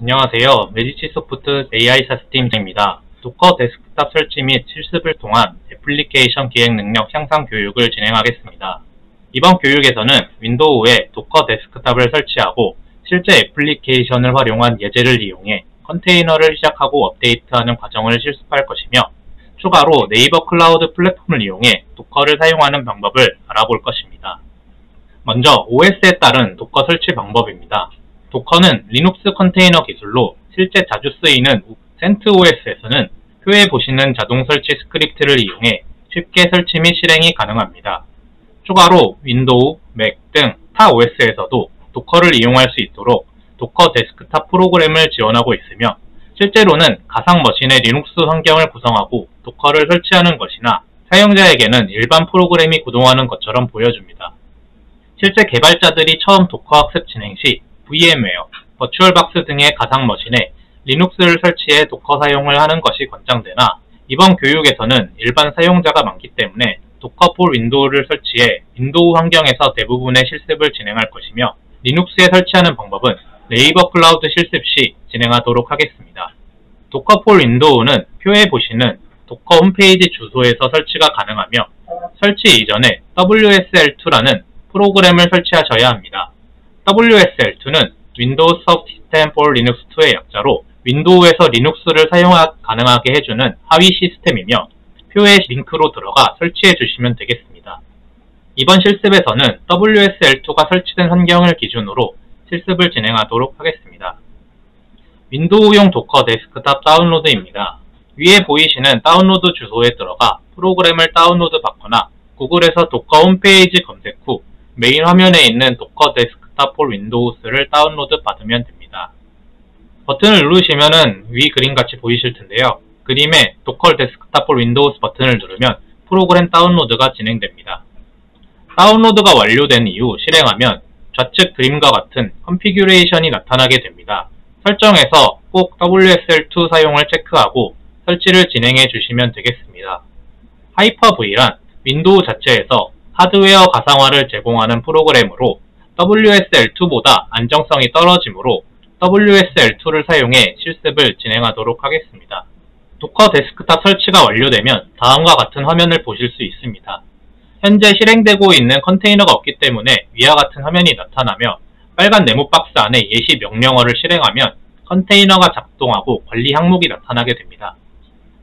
안녕하세요. 메디치 소프트 AI 사스팀입니다. 도커 데스크탑 설치 및 실습을 통한 애플리케이션 기획 능력 향상 교육을 진행하겠습니다. 이번 교육에서는 윈도우에 도커 데스크탑을 설치하고 실제 애플리케이션을 활용한 예제를 이용해 컨테이너를 시작하고 업데이트하는 과정을 실습할 것이며, 추가로 네이버 클라우드 플랫폼을 이용해 도커를 사용하는 방법을 알아볼 것입니다. 먼저 OS에 따른 도커 설치 방법입니다. 도커는 리눅스 컨테이너 기술로 실제 자주 쓰이는 CentOS에서는 표에 보시는 자동 설치 스크립트를 이용해 쉽게 설치 및 실행이 가능합니다. 추가로 윈도우, 맥 등 타 OS에서도 도커를 이용할 수 있도록 도커 데스크탑 프로그램을 지원하고 있으며, 실제로는 가상 머신의 리눅스 환경을 구성하고 도커를 설치하는 것이나 사용자에게는 일반 프로그램이 구동하는 것처럼 보여줍니다. 실제 개발자들이 처음 도커 학습 진행 시 VM웨어, 버추얼박스 등의 가상 머신에 리눅스를 설치해 도커 사용을 하는 것이 권장되나, 이번 교육에서는 일반 사용자가 많기 때문에 도커 폴 윈도우를 설치해 윈도우 환경에서 대부분의 실습을 진행할 것이며, 리눅스에 설치하는 방법은 네이버 클라우드 실습 시 진행하도록 하겠습니다. 도커 폴 윈도우는 표에 보시는 도커 홈페이지 주소에서 설치가 가능하며, 설치 이전에 WSL2라는 프로그램을 설치하셔야 합니다. WSL2는 Windows Subsystem for Linux 2의 약자로 윈도우에서 리눅스를 사용 가능하게 해주는 하위 시스템이며, 표의 링크로 들어가 설치해 주시면 되겠습니다. 이번 실습에서는 WSL2가 설치된 환경을 기준으로 실습을 진행하도록 하겠습니다. 윈도우용 도커 데스크탑 다운로드입니다. 위에 보이시는 다운로드 주소에 들어가 프로그램을 다운로드 받거나 구글에서 도커 홈페이지 검색 후 메인 화면에 있는 도커 데스크탑 폴 윈도우스를 다운로드 받으면 됩니다. 버튼을 누르시면은 위 그림같이 보이실 텐데요. 그림에 도커 데스크탑 폴 윈도우스 버튼을 누르면 프로그램 다운로드가 진행됩니다. 다운로드가 완료된 이후 실행하면 좌측 그림과 같은 컨피규레이션이 나타나게 됩니다. 설정에서 꼭 WSL2 사용을 체크하고 설치를 진행해 주시면 되겠습니다. 하이퍼V란 윈도우 자체에서 하드웨어 가상화를 제공하는 프로그램으로 WSL2보다 안정성이 떨어지므로 WSL2를 사용해 실습을 진행하도록 하겠습니다. 도커 데스크탑 설치가 완료되면 다음과 같은 화면을 보실 수 있습니다. 현재 실행되고 있는 컨테이너가 없기 때문에 위와 같은 화면이 나타나며, 빨간 네모 박스 안에 예시 명령어를 실행하면 컨테이너가 작동하고 관리 항목이 나타나게 됩니다.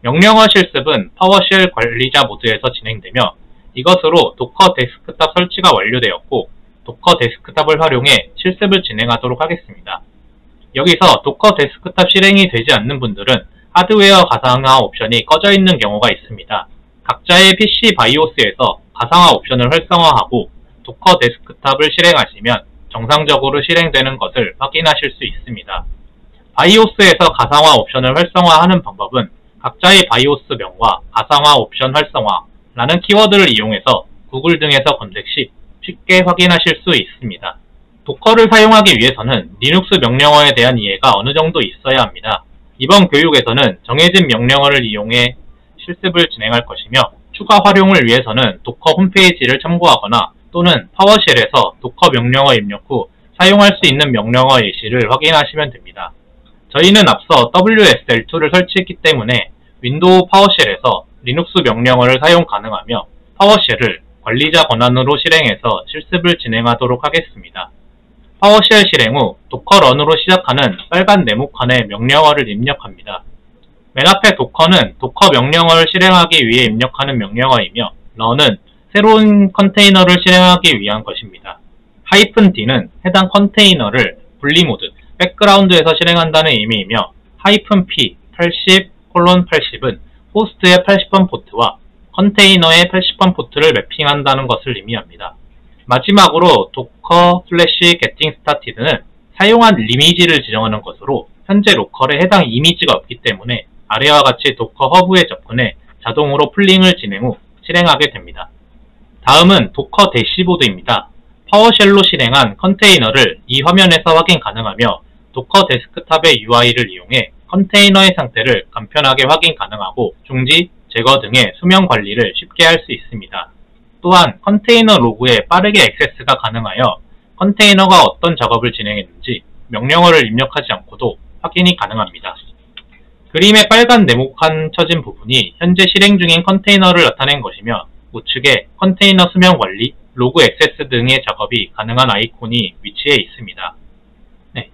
명령어 실습은 파워쉘 관리자 모드에서 진행되며, 이것으로 도커 데스크탑 설치가 완료되었고 도커 데스크탑을 활용해 실습을 진행하도록 하겠습니다. 여기서 도커 데스크탑 실행이 되지 않는 분들은 하드웨어 가상화 옵션이 꺼져 있는 경우가 있습니다. 각자의 PC 바이오스에서 가상화 옵션을 활성화하고 도커 데스크탑을 실행하시면 정상적으로 실행되는 것을 확인하실 수 있습니다. 바이오스에서 가상화 옵션을 활성화하는 방법은 각자의 바이오스 명과 가상화 옵션 활성화 라는 키워드를 이용해서 구글 등에서 검색 시 쉽게 확인하실 수 있습니다. 도커를 사용하기 위해서는 리눅스 명령어에 대한 이해가 어느 정도 있어야 합니다. 이번 교육에서는 정해진 명령어를 이용해 실습을 진행할 것이며, 추가 활용을 위해서는 도커 홈페이지를 참고하거나 또는 파워쉘에서 도커 명령어 입력 후 사용할 수 있는 명령어 예시를 확인하시면 됩니다. 저희는 앞서 WSL2를 설치했기 때문에 윈도우 파워쉘에서 리눅스 명령어를 사용 가능하며 파워쉘을 관리자 권한으로 실행해서 실습을 진행하도록 하겠습니다. 파워쉘 실행 후 도커 런으로 시작하는 빨간 네모칸에 명령어를 입력합니다. 맨 앞에 도커는 도커 명령어를 실행하기 위해 입력하는 명령어이며, 런은 새로운 컨테이너를 실행하기 위한 것입니다. -d는 해당 컨테이너를 분리모드, 백그라운드에서 실행한다는 의미이며, -p 80:80은 호스트의 80번 포트와 컨테이너의 80번 포트를 매핑한다는 것을 의미합니다. 마지막으로 도커 /getting started는 사용한 이미지를 지정하는 것으로, 현재 로컬에 해당 이미지가 없기 때문에 아래와 같이 도커 허브에 접근해 자동으로 풀링을 진행 후 실행하게 됩니다. 다음은 도커 대시보드입니다. 파워쉘로 실행한 컨테이너를 이 화면에서 확인 가능하며, 도커 데스크탑의 UI를 이용해 컨테이너의 상태를 간편하게 확인 가능하고 중지, 제거 등의 수명 관리를 쉽게 할 수 있습니다. 또한 컨테이너 로그에 빠르게 액세스가 가능하여 컨테이너가 어떤 작업을 진행했는지 명령어를 입력하지 않고도 확인이 가능합니다. 그림의 빨간 네모칸 쳐진 부분이 현재 실행 중인 컨테이너를 나타낸 것이며 우측에 컨테이너 수명 관리, 로그 액세스 등의 작업이 가능한 아이콘이 위치해 있습니다.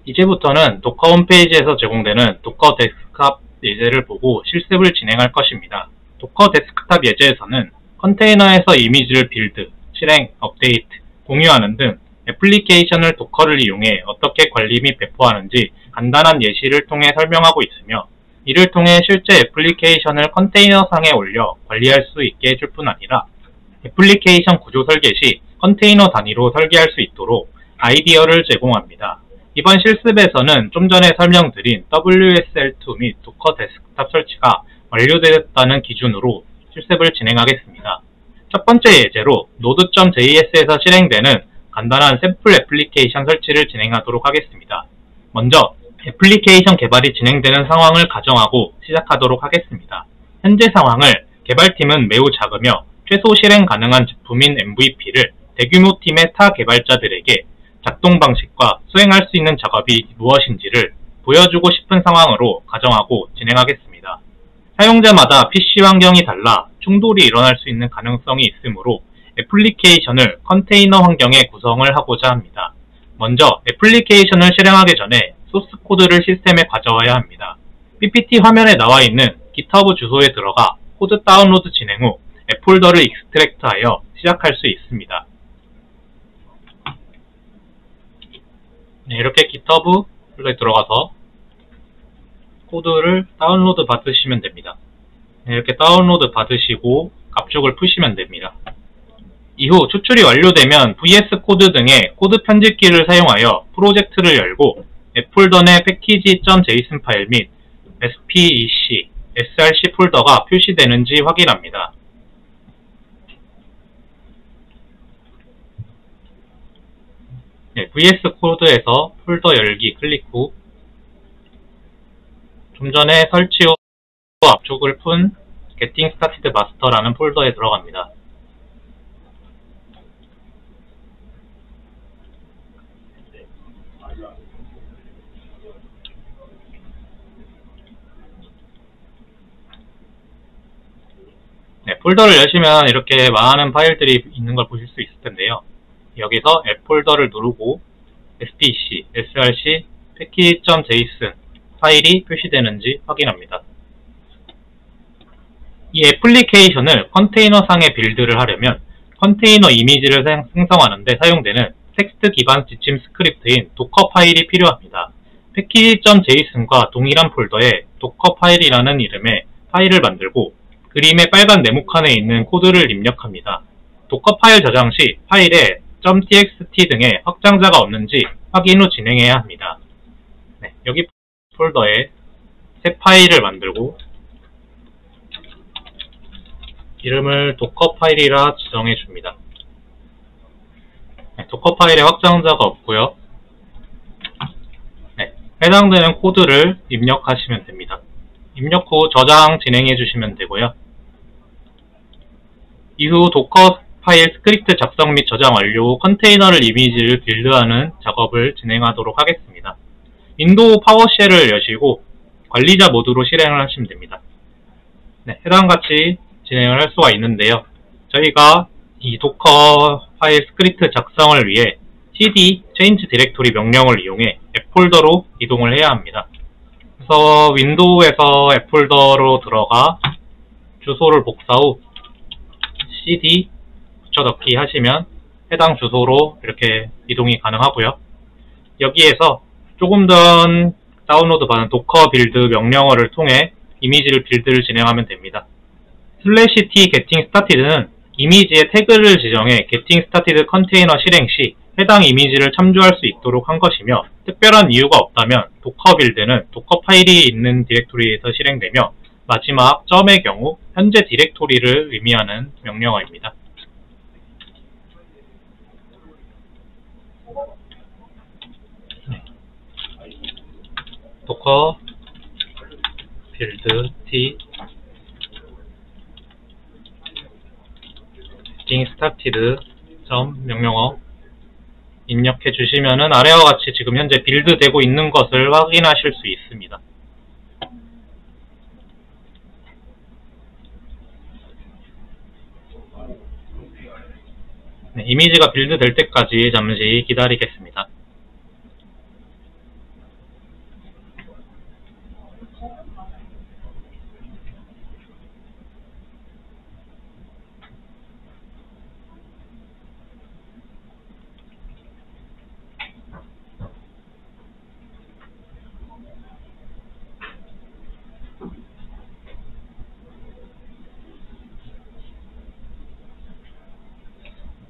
이제부터는 도커 홈페이지에서 제공되는 도커 데스크탑 예제를 보고 실습을 진행할 것입니다. 도커 데스크탑 예제에서는 컨테이너에서 이미지를 빌드, 실행, 업데이트, 공유하는 등 애플리케이션을 도커를 이용해 어떻게 관리 및 배포하는지 간단한 예시를 통해 설명하고 있으며 이를 통해 실제 애플리케이션을 컨테이너상에 올려 관리할 수 있게 해줄 뿐 아니라 애플리케이션 구조 설계 시 컨테이너 단위로 설계할 수 있도록 아이디어를 제공합니다. 이번 실습에서는 좀 전에 설명드린 WSL2 및 도커 데스크탑 설치가 완료되었다는 기준으로 실습을 진행하겠습니다. 첫 번째 예제로 node.js에서 실행되는 간단한 샘플 애플리케이션 설치를 진행하도록 하겠습니다. 먼저 애플리케이션 개발이 진행되는 상황을 가정하고 시작하도록 하겠습니다. 현재 상황을 개발팀은 매우 작으며 최소 실행 가능한 제품인 MVP를 대규모 팀의 타 개발자들에게 작동 방식과 수행할 수 있는 작업이 무엇인지를 보여주고 싶은 상황으로 가정하고 진행하겠습니다. 사용자마다 PC 환경이 달라 충돌이 일어날 수 있는 가능성이 있으므로 애플리케이션을 컨테이너 환경에 구성을 하고자 합니다. 먼저 애플리케이션을 실행하기 전에 소스 코드를 시스템에 가져와야 합니다. PPT 화면에 나와 있는 GitHub 주소에 들어가 코드 다운로드 진행 후 앱 폴더를 익스트랙트하여 시작할 수 있습니다. 이렇게 GitHub 폴더에 들어가서 코드를 다운로드 받으시면 됩니다. 이렇게 다운로드 받으시고 압축을 푸시면 됩니다. 이후 추출이 완료되면 VS 코드 등의 코드 편집키를 사용하여 프로젝트를 열고 앱 폴더 내 패키지.json 파일 및 spec, src 폴더가 표시되는지 확인합니다. VS 코드에서 폴더 열기 클릭 후 좀 전에 설치 후 압축을 푼 Getting Started Master라는 폴더에 들어갑니다. 폴더를 여시면 이렇게 많은 파일들이 있는 걸 보실 수 있을 텐데요. 여기서 앱 폴더를 누르고 spec, src, package.json 파일이 표시되는지 확인합니다. 이 애플리케이션을 컨테이너상에 빌드를 하려면 컨테이너 이미지를 생성하는 데 사용되는 텍스트 기반 지침 스크립트인 도커 파일이 필요합니다. package.json과 동일한 폴더에 도커 파일이라는 이름의 파일을 만들고 그림의 빨간 네모칸에 있는 코드를 입력합니다. 도커 파일 저장 시 파일에 .txt 등의 확장자가 없는지 확인 후 진행해야 합니다. 여기 폴더에 새 파일을 만들고 이름을 도커 파일이라 지정해 줍니다. 도커 파일에 확장자가 없고요. 해당되는 코드를 입력하시면 됩니다. 입력 후 저장 진행해 주시면 되고요. 이후 도커 파일 스크립트 작성 및 저장 완료 후 컨테이너를 이미지를 빌드하는 작업을 진행하도록 하겠습니다. 윈도우 파워쉘을 여시고 관리자 모드로 실행을 하시면 됩니다. 해당같이 진행을 할 수가 있는데요. 저희가 이 도커 파일 스크립트 작성을 위해 cd change 디렉토리 명령을 이용해 앱 폴더로 이동을 해야 합니다. 그래서 윈도우에서 앱 폴더로 들어가 주소를 복사 후 cd 붙여넣기 하시면 해당 주소로 이렇게 이동이 가능하고요. 여기에서 조금 전 다운로드 받은 도커 빌드 명령어를 통해 이미지를 빌드를 진행하면 됩니다. /t getting started는 이미지의 태그를 지정해 getting started 컨테이너 실행 시 해당 이미지를 참조할 수 있도록 한 것이며 특별한 이유가 없다면 도커 빌드는 도커 파일이 있는 디렉토리에서 실행되며 마지막 점의 경우 현재 디렉토리를 의미하는 명령어입니다. 도커 빌드 t getting started 점 명령어 입력해 주시면은 아래와 같이 지금 현재 빌드 되고 있는 것을 확인하실 수 있습니다. 네, 이미지가 빌드 될 때까지 잠시 기다리겠습니다.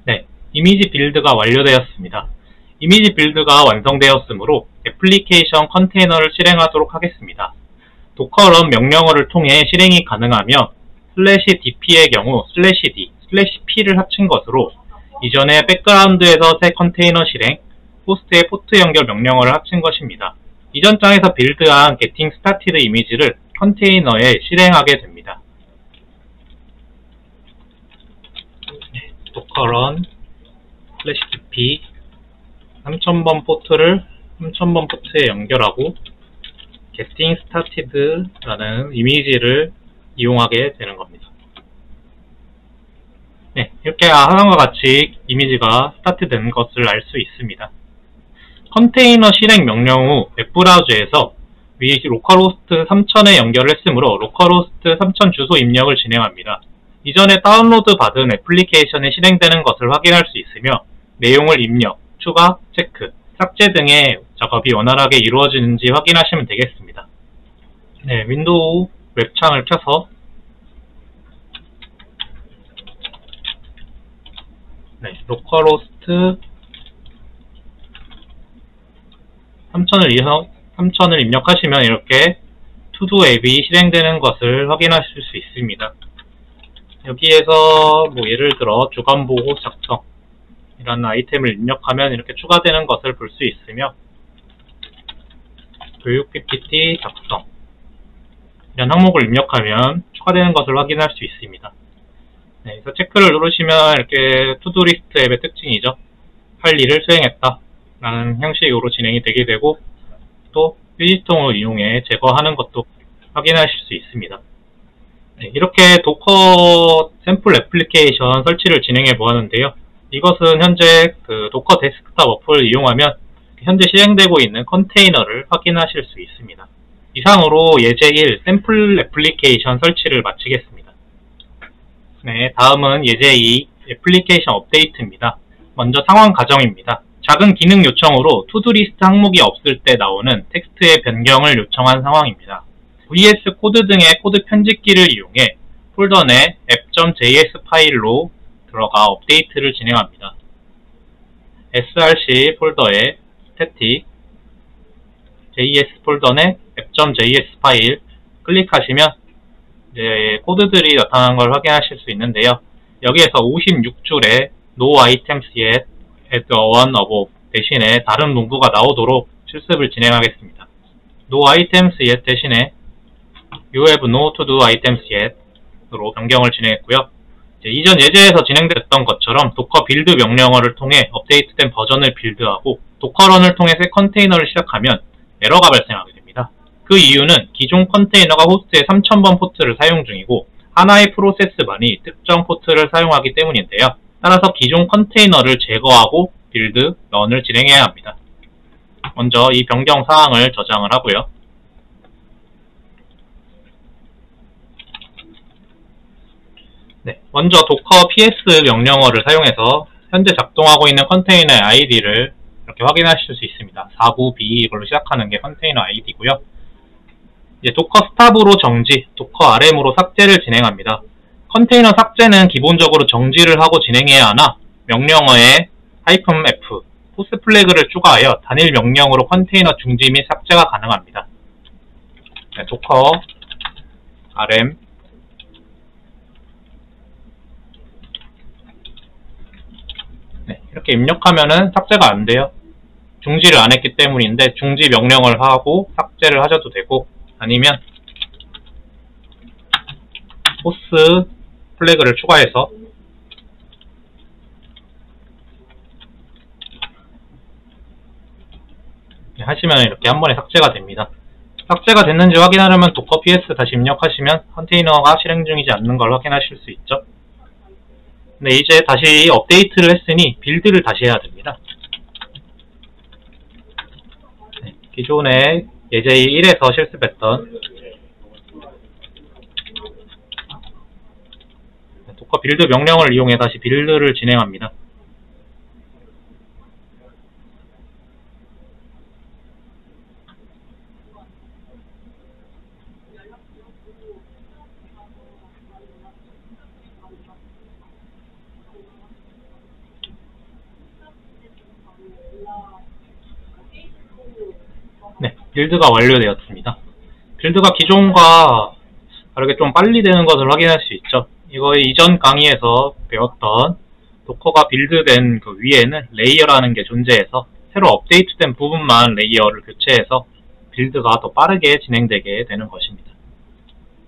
네, 이미지 빌드가 완료되었습니다. 이미지 빌드가 완성되었으므로 애플리케이션 컨테이너를 실행하도록 하겠습니다. 도커런 명령어를 통해 실행이 가능하며 /dp의 경우 /d, /p를 합친 것으로 이전에 백그라운드에서 새 컨테이너 실행, 호스트의 포트 연결 명령어를 합친 것입니다. 이전 장에서 빌드한 getting started 이미지를 컨테이너에 실행하게 됩니다. 도커런 /dp 3000번 포트를 3000번 포트에 연결하고 getting started 라는 이미지를 이용하게 되는 겁니다. 네, 이렇게 하단과 같이 이미지가 스타트 된 것을 알 수 있습니다. 컨테이너 실행 명령 후 웹브라우저에서 위 로컬호스트 3000에 연결을 했으므로 로컬호스트 3000 주소 입력을 진행합니다. 이전에 다운로드 받은 애플리케이션이 실행되는 것을 확인할 수 있으며 내용을 입력, 추가, 체크, 삭제 등의 작업이 원활하게 이루어지는지 확인하시면 되겠습니다. 네, 윈도우 웹창을 켜서 로컬호스트 3000을 입력하시면 이렇게 투두 앱이 실행되는 것을 확인하실 수 있습니다. 여기에서 예를 들어 주간보고 작성 이라는 아이템을 입력하면 이렇게 추가되는 것을 볼 수 있으며 교육 PPT 작성 이런 항목을 입력하면 추가되는 것을 확인할 수 있습니다. 네, 그래서 체크를 누르시면 이렇게 투두리스트 앱의 특징이죠. 할 일을 수행했다 라는 형식으로 진행이 되게 되고 또 휴지통을 이용해 제거하는 것도 확인하실 수 있습니다. 네, 이렇게 도커 샘플 애플리케이션 설치를 진행해 보았는데요. 이것은 현재 도커 데스크탑 어플을 이용하면 현재 실행되고 있는 컨테이너를 확인하실 수 있습니다. 이상으로 예제1 샘플 애플리케이션 설치를 마치겠습니다. 네, 다음은 예제2 애플리케이션 업데이트입니다. 먼저 상황 가정입니다. 작은 기능 요청으로 투두리스트 항목이 없을 때 나오는 텍스트의 변경을 요청한 상황입니다. VS 코드 등의 코드 편집기를 이용해 폴더 내 app.js 파일로 들어가 업데이트를 진행합니다. src 폴더에 static js 폴더 내 app.js 파일 클릭하시면 이제 코드들이 나타나는 걸 확인하실 수 있는데요. 여기에서 56줄에 no items yet add one above 대신에 다른 문구가 나오도록 실습을 진행하겠습니다. no items yet 대신에 you have no to do items yet 으로 변경을 진행했고요. 이전 예제에서 진행됐던 것처럼 도커 빌드 명령어를 통해 업데이트된 버전을 빌드하고 도커런을 통해 새 컨테이너를 시작하면 에러가 발생하게 됩니다. 그 이유는 기존 컨테이너가 호스트의 3000번 포트를 사용 중이고 하나의 프로세스만이 특정 포트를 사용하기 때문인데요. 따라서 기존 컨테이너를 제거하고 빌드, 런을 진행해야 합니다. 먼저 이 변경 사항을 저장을 하고요. 네, 먼저 도커 ps 명령어를 사용해서 현재 작동하고 있는 컨테이너의 id를 이렇게 확인하실 수 있습니다. 49b 이걸로 시작하는 게 컨테이너 id고요. 이제 도커 스탑으로 정지, 도커 rm으로 삭제를 진행합니다. 컨테이너 삭제는 기본적으로 정지를 하고 진행해야 하나 명령어에 -f, 포스 플래그를 추가하여 단일 명령으로 컨테이너 중지 및 삭제가 가능합니다. 네, 도커 rm 네, 이렇게 입력하면은 삭제가 안 돼요. 중지를 안 했기 때문인데 중지 명령을 하고 삭제를 하셔도 되고 아니면 포스 플래그를 추가해서 하시면 이렇게 한 번에 삭제가 됩니다. 삭제가 됐는지 확인하려면 docker ps 다시 입력하시면 컨테이너가 실행 중이지 않는 걸 확인하실 수 있죠. 네, 이제 다시 업데이트를 했으니 빌드를 다시 해야 됩니다. 네, 기존에 예제이 1에서 실습했던 도커 빌드 명령을 이용해 다시 빌드를 진행합니다. 네, 빌드가 완료되었습니다. 빌드가 기존과 다르게 좀 빨리 되는 것을 확인할 수 있죠. 이거 이전 강의에서 배웠던 도커가 빌드된 그 위에는 레이어라는 게 존재해서 새로 업데이트된 부분만 레이어를 교체해서 빌드가 더 빠르게 진행되게 되는 것입니다.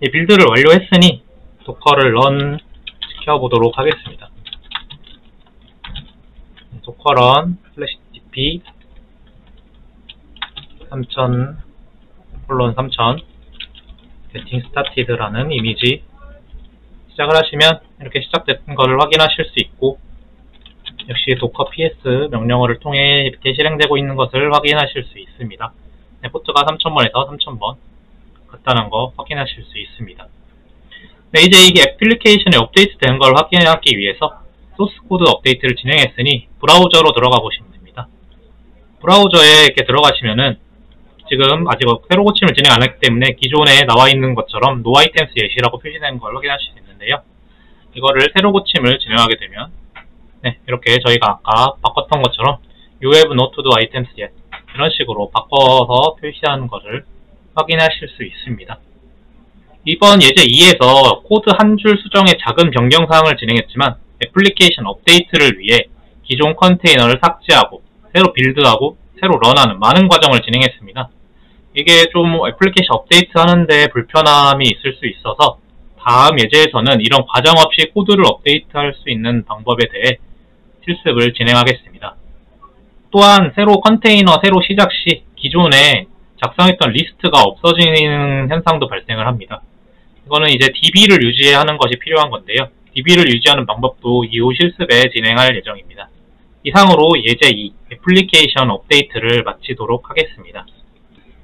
이 빌드를 완료했으니 도커를 런 시켜보도록 하겠습니다. 도커 런 /dp 3000:3000 getting started라는 이미지 시작을 하시면 이렇게 시작된 것을 확인하실 수 있고, 역시 docker ps 명령어를 통해 이렇게 실행되고 있는 것을 확인하실 수 있습니다. 네, 포트가 3000번에서 3000번 같다는 거 확인하실 수 있습니다. 네, 이제 이게 애플리케이션에 업데이트 된 걸 확인하기 위해서 소스 코드 업데이트를 진행했으니 브라우저로 들어가 보시면 됩니다. 브라우저에 이렇게 들어가시면은 지금 아직 새로 고침을 진행 안 했기 때문에 기존에 나와 있는 것처럼 no items yet이라고 표시된 걸 확인하실 수 있는데요. 이거를 새로 고침을 진행하게 되면 네, 이렇게 저희가 아까 바꿨던 것처럼 you have not do items yet 이런 식으로 바꿔서 표시하는 것을 확인하실 수 있습니다. 이번 예제 2에서 코드 한 줄 수정의 작은 변경사항을 진행했지만 애플리케이션 업데이트를 위해 기존 컨테이너를 삭제하고 새로 빌드하고 새로 런하는 많은 과정을 진행했습니다. 이게 좀 애플리케이션 업데이트 하는데 불편함이 있을 수 있어서 다음 예제에서는 이런 과정 없이 코드를 업데이트할 수 있는 방법에 대해 실습을 진행하겠습니다. 또한 새로 컨테이너 새로 시작 시 기존에 작성했던 리스트가 없어지는 현상도 발생을 합니다. 이거는 이제 DB를 유지하는 것이 필요한 건데요. DB를 유지하는 방법도 이후 실습에 진행할 예정입니다. 이상으로 예제 2 애플리케이션 업데이트를 마치도록 하겠습니다.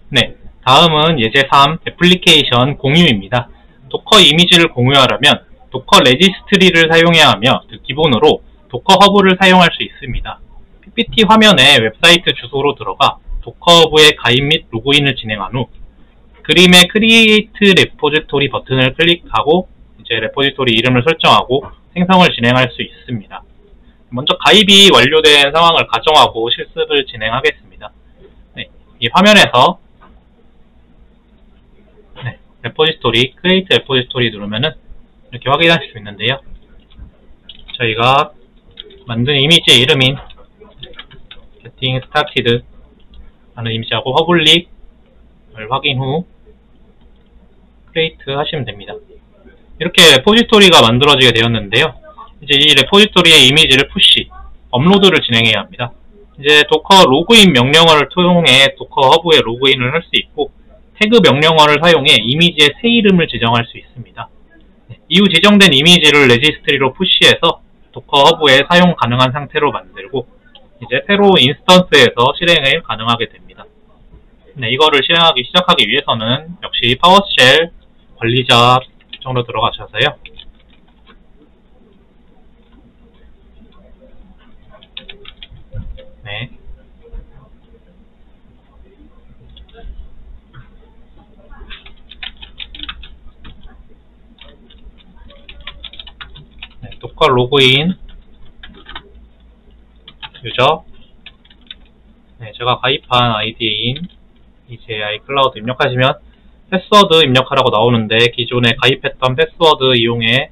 네, 다음은 예제 3 애플리케이션 공유입니다. 도커 이미지를 공유하려면 도커 레지스트리를 사용해야 하며 기본으로 도커 허브를 사용할 수 있습니다. PPT 화면에 웹사이트 주소로 들어가 도커 허브의 가입 및 로그인을 진행한 후 그림의 크리에이트 레포지토리 버튼을 클릭하고 이제 레포지토리 이름을 설정하고 생성을 진행할 수 있습니다. 먼저 가입이 완료된 상황을 가정하고 실습을 진행하겠습니다. 네, 이 화면에서 레포지토리, 크리에이트 레포지토리 누르면은 이렇게 확인하실 수 있는데요. 저희가 만든 이미지의 이름인 getting started 라는 이미지하고 허블릭을 확인 후 크리에이트 하시면 됩니다. 이렇게 레포지토리가 만들어지게 되었는데요. 이제 이 레포지토리의 이미지를 푸시, 업로드를 진행해야 합니다. 이제 도커 로그인 명령어를 통해 도커 허브에 로그인을 할 수 있고 태그 명령어를 사용해 이미지의 새 이름을 지정할 수 있습니다. 이후 지정된 이미지를 레지스트리로 푸시해서 도커 허브에 사용 가능한 상태로 만들고 이제 새로 인스턴스에서 실행을 가능하게 됩니다. 네, 이거를 시작하기 위해서는 역시 파워쉘 관리자 정도 들어가셔서요. 네. 도커 로그인 유저 제가 가입한 아이디인 EJI 클라우드 입력하시면 패스워드 입력하라고 나오는데 기존에 가입했던 패스워드 이용해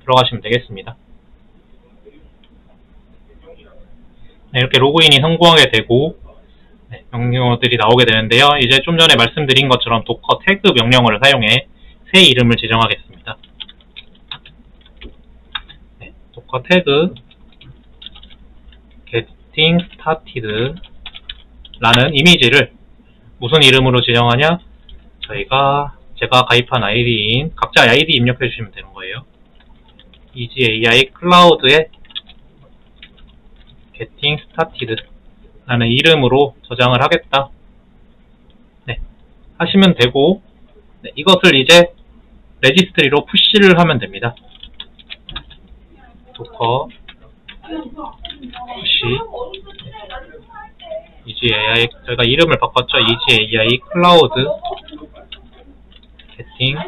들어가시면 되겠습니다. 이렇게 로그인이 성공하게 되고 명령어들이 나오게 되는데요. 이제 좀 전에 말씀드린 것처럼 도커 태그 명령어를 사용해 새 이름을 지정하겠습니다. 도커 태그 getting started 라는 이미지를 무슨 이름으로 지정하냐? 제가 가입한 아이디인 각자 아이디 입력해 주시면 되는 거예요. EasyAI 클라우드에 Getting Started 라는 이름으로 저장을 하겠다. 네, 하시면 되고, 네, 이것을 이제 레지스트리로 푸시를 하면 됩니다. 도커 푸시 EasyAI, 저희가 이름을 바꿨죠. EasyAI 클라우드 Getting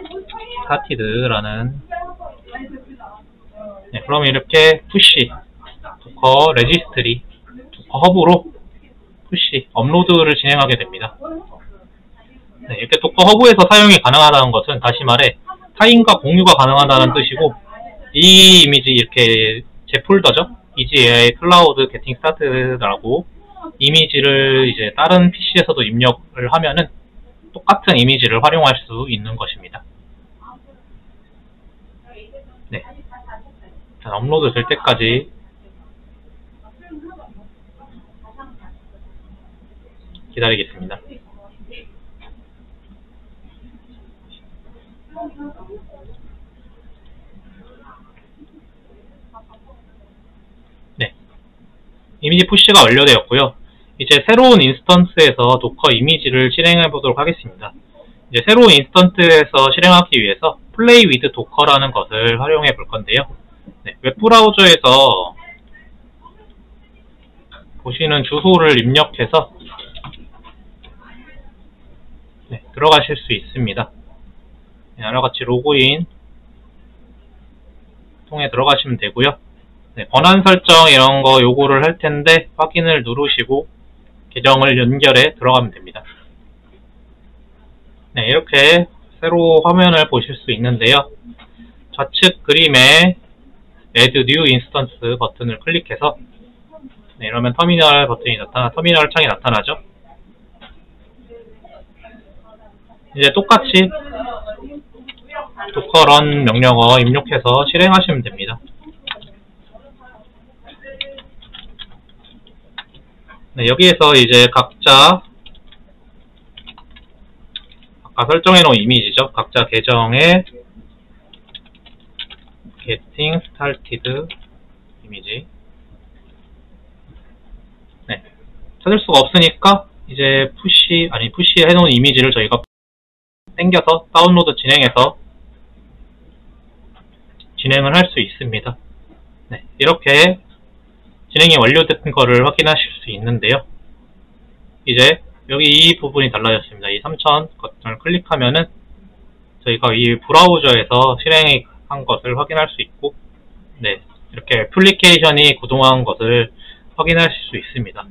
Started 라는. 네, 그럼 이렇게 푸시 도커 레지스트리 도커 허브로 푸시 업로드를 진행하게 됩니다. 네, 이렇게 도커 허브에서 사용이 가능하다는 것은 다시 말해 타인과 공유가 가능하다는 뜻이고, 이 이미지 이렇게 제 폴더죠. EasyAI 클라우드 Getting Started라고 이미지를 이제 다른 PC에서도 입력을 하면은 똑같은 이미지를 활용할 수 있는 것입니다. 네, 자, 업로드 될 때까지 기다리겠습니다. 네, 이미지 푸시가 완료되었고요. 이제 새로운 인스턴스에서 도커 이미지를 실행해 보도록 하겠습니다. 이제 새로운 인스턴스에서 실행하기 위해서 Play with Docker라는 것을 활용해 볼 건데요. 네, 웹브라우저에서 보시는 주소를 입력해서 네, 들어가실 수 있습니다. 네, 여러가지 로그인 통해 들어가시면 되고요. 네, 권한 설정 이런 거 요구를 할 텐데 확인을 누르시고 계정을 연결해 들어가면 됩니다. 네, 이렇게 새로 화면을 보실 수 있는데요. 좌측 그림에 Add New Instance 버튼을 클릭해서 네, 이러면 터미널 창이 나타나죠. 이제 똑같이 docker run 명령어 입력해서 실행하시면 됩니다. 네, 여기에서 이제 각자 아까 설정해 놓은 이미지죠. 각자 계정에 Getting Started 이미지. 네, 찾을 수가 없으니까 이제 푸시 해 놓은 이미지를 저희가 당겨서 다운로드 진행해서 진행을 할 수 있습니다. 네, 이렇게 진행이 완료된 거를 확인하실 수 있는데요. 이제 여기 이 부분이 달라졌습니다. 이 3000 버튼을 클릭하면은 저희가 이 브라우저에서 실행한 것을 확인할 수 있고, 네, 이렇게 애플리케이션이 구동한 것을 확인하실 수 있습니다.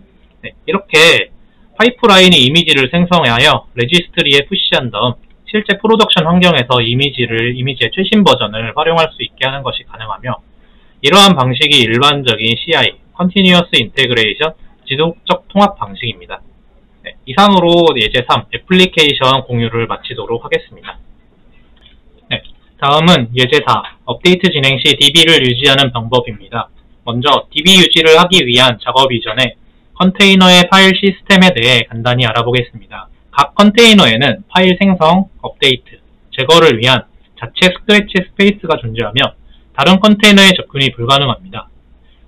네, 이렇게 파이프라인이 이미지를 생성하여 레지스트리에 푸시한 다음 실제 프로덕션 환경에서 이미지의 최신 버전을 활용할 수 있게 하는 것이 가능하며, 이러한 방식이 일반적인 CI, Continuous Integration, 지속적 통합 방식입니다. 네, 이상으로 예제 3, 애플리케이션 공유를 마치도록 하겠습니다. 네, 다음은 예제 4, 업데이트 진행 시 DB를 유지하는 방법입니다. 먼저 DB 유지를 하기 위한 작업 이전에 컨테이너의 파일 시스템에 대해 간단히 알아보겠습니다. 각 컨테이너에는 파일 생성, 업데이트, 제거를 위한 자체 스크래치 스페이스가 존재하며 다른 컨테이너에 접근이 불가능합니다.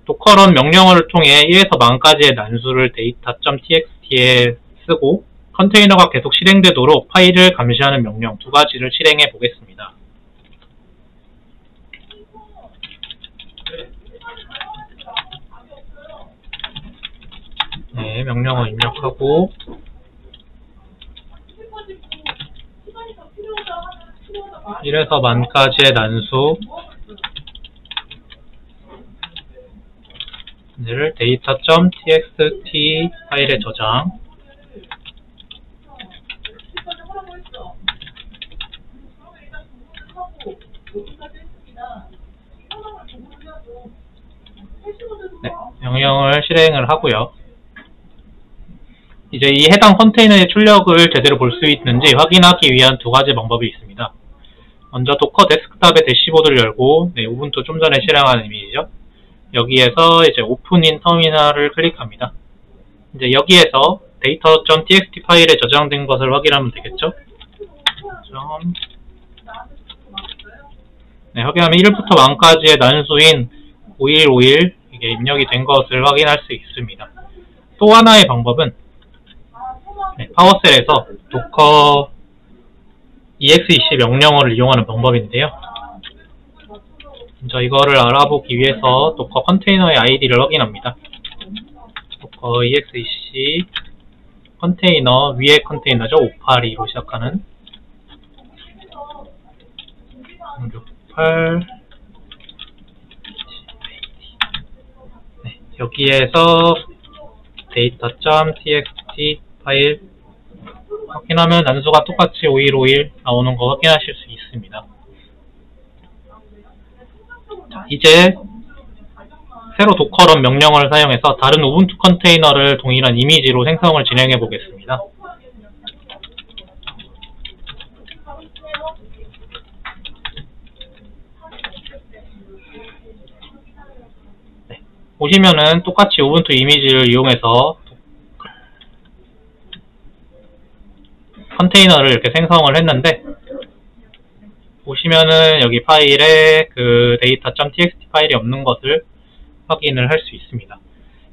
도커런 명령어를 통해 1에서 만까지의 난수를 data.txt에 쓰고 컨테이너가 계속 실행되도록 파일을 감시하는 명령 두 가지를 실행해 보겠습니다. 네, 명령어 입력하고 (1에서 만까지의 난수) 를 data.txt 파일에 저장. 네, 명령을 실행을 하고요. 이제 이 해당 컨테이너의 출력을 제대로 볼 수 있는지 확인하기 위한 두 가지 방법이 있습니다. 먼저 도커 데스크탑의 대시보드를 열고, 네, 우분투 좀 전에 실행한 이미지죠. 여기에서 이제 오픈인 터미널을 클릭합니다. 이제 여기에서 data.txt 파일에 저장된 것을 확인하면 되겠죠? 네, 확인하면 1부터 만까지의 난수인 5151 이게 입력이 된 것을 확인할 수 있습니다. 또 하나의 방법은 파워셀에서 docker exec 명령어를 이용하는 방법인데요. 먼저 이거를 알아보기 위해서 도커 컨테이너의 아이디를 확인합니다. docker exec 컨테이너, 위에 컨테이너죠. 582로 시작하는 68 네, 여기에서 data.txt 파일 확인하면 난수가 똑같이 5151 나오는 거 확인하실 수 있습니다. 자, 이제 새로 도커런 명령어를 사용해서 다른 우분투 컨테이너를 동일한 이미지로 생성을 진행해 보겠습니다. 네, 보시면은 똑같이 우분투 이미지를 이용해서 컨테이너를 이렇게 생성을 했는데, 보시면은 여기 파일에 그 data.txt 파일이 없는 것을 확인을 할 수 있습니다.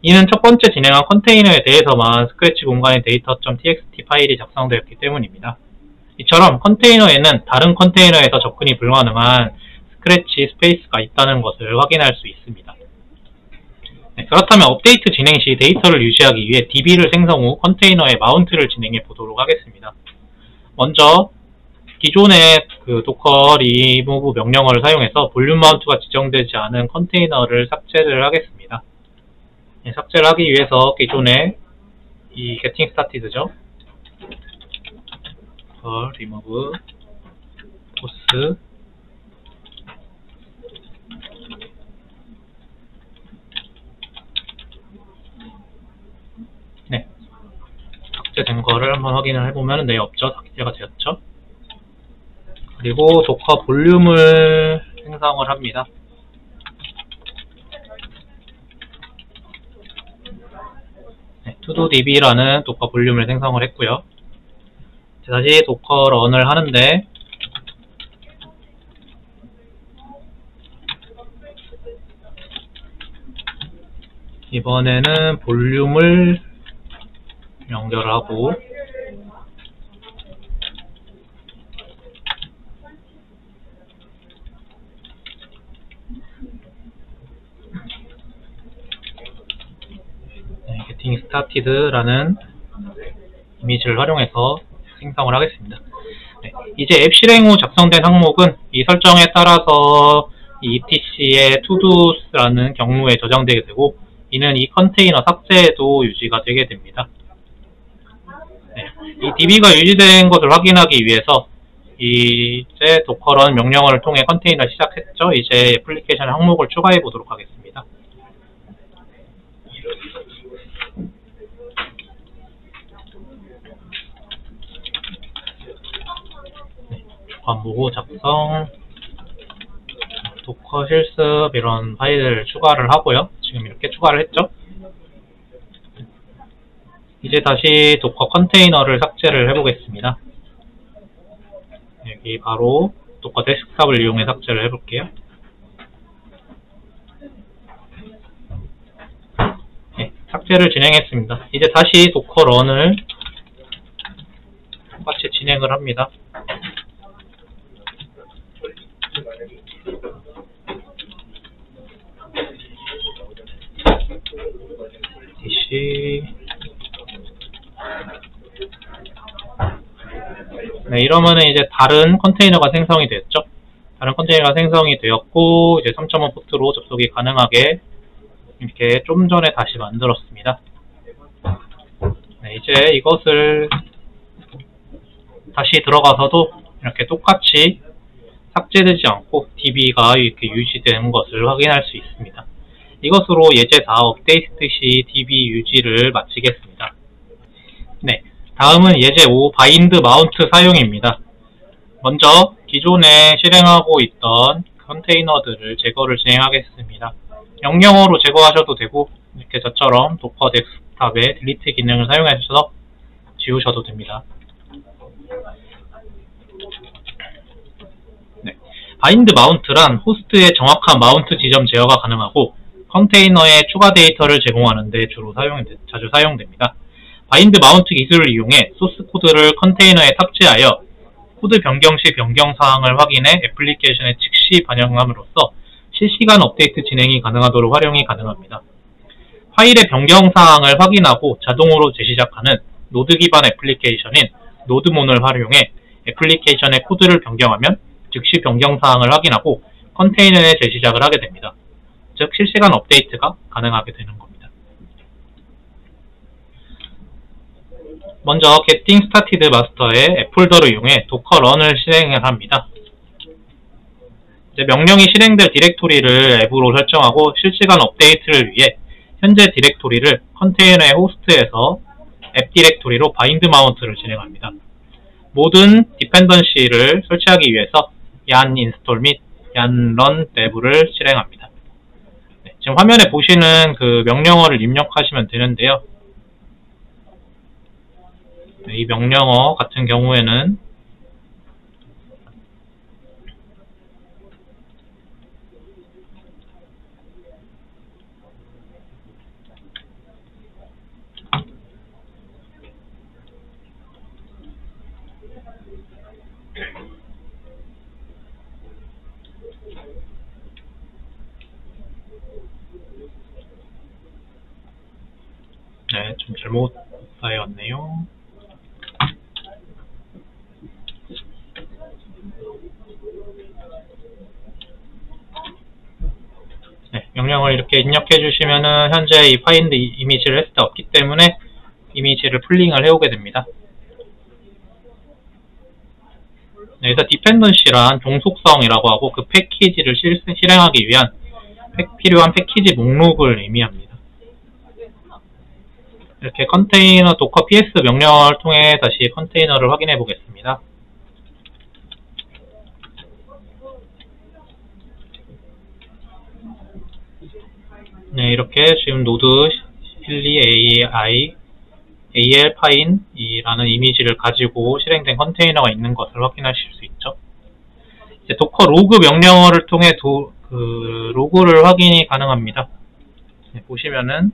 이는 첫 번째 진행한 컨테이너에 대해서만 스크래치 공간의 data.txt 파일이 작성되었기 때문입니다. 이처럼 컨테이너에는 다른 컨테이너에서 접근이 불가능한 스크래치 스페이스가 있다는 것을 확인할 수 있습니다. 네, 그렇다면 업데이트 진행 시 데이터를 유지하기 위해 db를 생성 후 컨테이너에 마운트를 진행해 보도록 하겠습니다. 먼저 기존의 그 docker remove 명령어를 사용해서 볼륨 마운트가 지정되지 않은 컨테이너를 삭제를 하겠습니다. 네, 삭제를 하기 위해서 기존의 이 getting started죠. remove post 네, 삭제된 거를 한번 확인을 해보면 네, 없죠. 삭제가 되었죠. 그리고 도커 볼륨을 생성을 합니다. 네, todb라는 도커 볼륨을 생성을 했고요. 다시 도커 런을 하는데 이번에는 볼륨을 연결하고 getting started라는 이미지를 활용해서 생성을 하겠습니다. 네, 이제 앱 실행 후 작성된 항목은 이 설정에 따라서 이 etc의 todos라는 경로에 저장되게 되고, 이는 이 컨테이너 삭제에도 유지가 되게 됩니다. 네, 이 db가 유지된 것을 확인하기 위해서 이제 도커런 명령어를 통해 컨테이너를 시작했죠. 이제 애플리케이션 항목을 추가해 보도록 하겠습니다. 보고 작성, 도커 실습 이런 파일을 추가를 하고요. 지금 이렇게 추가를 했죠. 이제 다시 도커 컨테이너를 삭제를 해보겠습니다. 여기 바로 도커 데스크탑을 이용해 삭제를 해볼게요. 네, 삭제를 진행했습니다. 이제 다시 도커 런을 똑같이 진행을 합니다. 네, 이러면은 이제 다른 컨테이너가 생성이 됐죠. 다른 컨테이너가 생성이 되었고, 이제 3.1 포트로 접속이 가능하게 이렇게 좀 전에 다시 만들었습니다. 네, 이제 이것을 다시 들어가서도 이렇게 똑같이 삭제되지 않고 db가 이렇게 유지되는 것을 확인할 수 있습니다. 이것으로 예제 4 업데이트 시 db 유지를 마치겠습니다. 네, 다음은 예제 5 바인드 마운트 사용입니다. 먼저 기존에 실행하고 있던 컨테이너들을 제거를 진행하겠습니다. 명령어로 제거하셔도 되고, 이렇게 저처럼 도커 데스크탑의 딜리트 기능을 사용하셔서 지우셔도 됩니다. 네. 바인드 마운트란 호스트의 정확한 마운트 지점 제어가 가능하고 컨테이너에 추가 데이터를 제공하는 데 자주 사용됩니다. 바인드 마운트 기술을 이용해 소스 코드를 컨테이너에 탑재하여 코드 변경 시 변경 사항을 확인해 애플리케이션에 즉시 반영함으로써 실시간 업데이트 진행이 가능하도록 활용이 가능합니다. 파일의 변경 사항을 확인하고 자동으로 재시작하는 노드 기반 애플리케이션인 노드몬을 활용해 애플리케이션의 코드를 변경하면 즉시 변경 사항을 확인하고 컨테이너에 재시작을 하게 됩니다. 즉 실시간 업데이트가 가능하게 되는 겁니다. 먼저 Getting Started 마스터의 앱폴더를 이용해 도커 런을 실행을 합니다. 이제 명령이 실행될 디렉토리를 앱으로 설정하고 실시간 업데이트를 위해 현재 디렉토리를 컨테이너의 호스트에서 앱 디렉토리로 바인드 마운트를 진행합니다. 모든 디펜던시를 설치하기 위해서 yarn install 및 yarn run dev를 실행합니다. 네, 지금 화면에 보시는 그 명령어를 입력하시면 되는데요. 네, 이 명령어 같은 경우에는 네, 좀 잘못 쌓여왔네요. 네, 명령을 이렇게 입력해 주시면은 현재 이 파인드 이미지를 했을 때 없기 때문에 이미지를 풀링을 해오게 됩니다. 네, 그래서 디펜던시란 종속성이라고 하고 그 패키지를 실행하기 위한 필요한 패키지 목록을 의미합니다. 이렇게 컨테이너 도커 ps 명령을 통해 다시 컨테이너를 확인해 보겠습니다. 네, 이렇게 지금 노드 hilly al 파인이라는 이미지를 가지고 실행된 컨테이너가 있는 것을 확인하실 수 있죠. 이제 도커 로그 명령어를 통해 로그를 확인이 가능합니다. 네, 보시면은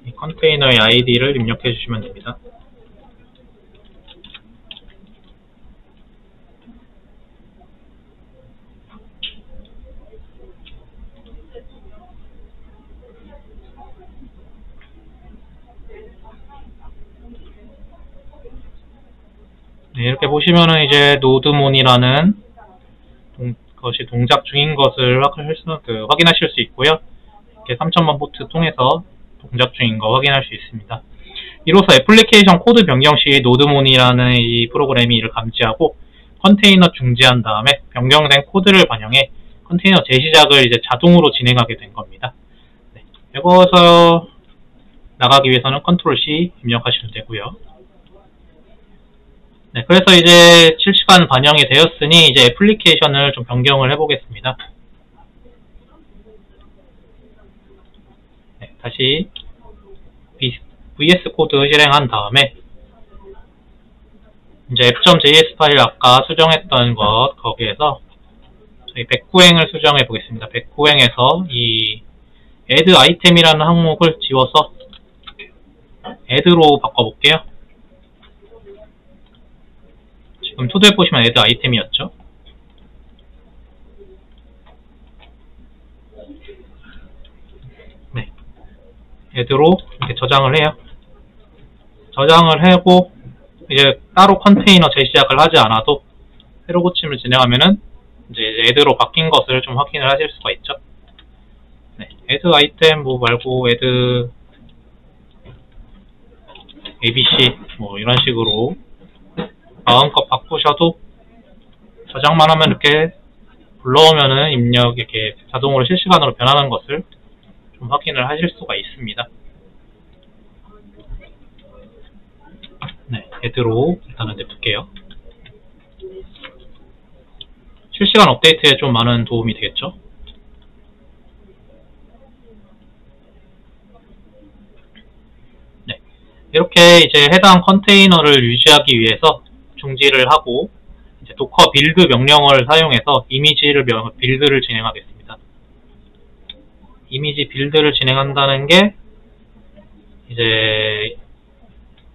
이 컨테이너의 아이디를 입력해 주시면 됩니다. 네, 이렇게 보시면은 이제 노드몬이라는 것이 동작 중인 것을 확인하실 수 있고요. 이렇게 3000번 포트 통해서 동작 중인 거 확인할 수 있습니다. 이로써 애플리케이션 코드 변경 시 노드몬이라는 이 프로그램이 이를 감지하고 컨테이너 중지한 다음에 변경된 코드를 반영해 컨테이너 재시작을 이제 자동으로 진행하게 된 겁니다. 네, 이거서 나가기 위해서는 컨트롤 C 입력하시면 되고요. 네, 그래서 이제 실시간 반영이 되었으니 이제 애플리케이션을 좀 변경을 해보겠습니다. 네, 다시 VS 코드 실행한 다음에 이제 app.js 파일 아까 수정했던 것 거기에서 저희 백구행을 수정해 보겠습니다. 백구행에서 이 add item이라는 항목을 지워서 add로 바꿔볼게요. 지금 토도에 보시면 add 아이템이었죠. 네, add로 이렇게 저장을 해요. 저장을 하고 이제 따로 컨테이너 재시작을 하지 않아도 새로 고침을 진행하면은 이제 add로 바뀐 것을 좀 확인을 하실 수가 있죠. 네, add 아이템 뭐 말고 add abc 뭐 이런 식으로 마음껏 바꾸셔도 저장만 하면 이렇게 불러오면은 입력 이렇게 자동으로 실시간으로 변하는 것을 좀 확인을 하실 수가 있습니다. 네, add로 일단은 냅둘게요. 실시간 업데이트에 좀 많은 도움이 되겠죠. 이렇게 이제 해당 컨테이너를 유지하기 위해서 중지를 하고 이제 도커 빌드 명령어를 사용해서 빌드를 진행하겠습니다. 이미지 빌드를 진행한다는 게 이제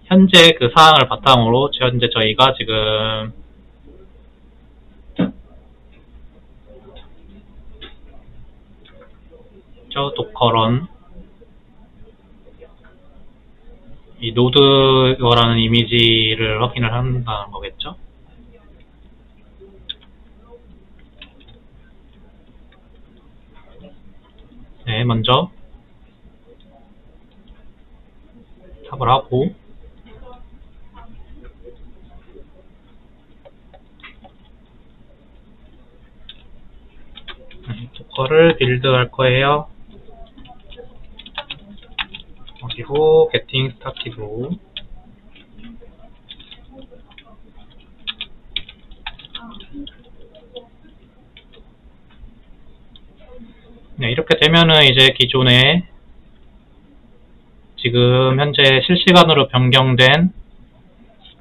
현재 그 사항을 바탕으로 현재 저희가 지금 도커런 이 노드라는 이미지를 확인을 한다는 거겠죠. 네, 먼저 탑을 하고 도커를 빌드 할 거예요. 그리고 getting started로 네, 이렇게 되면은 이제 기존에 지금 현재 실시간으로 변경된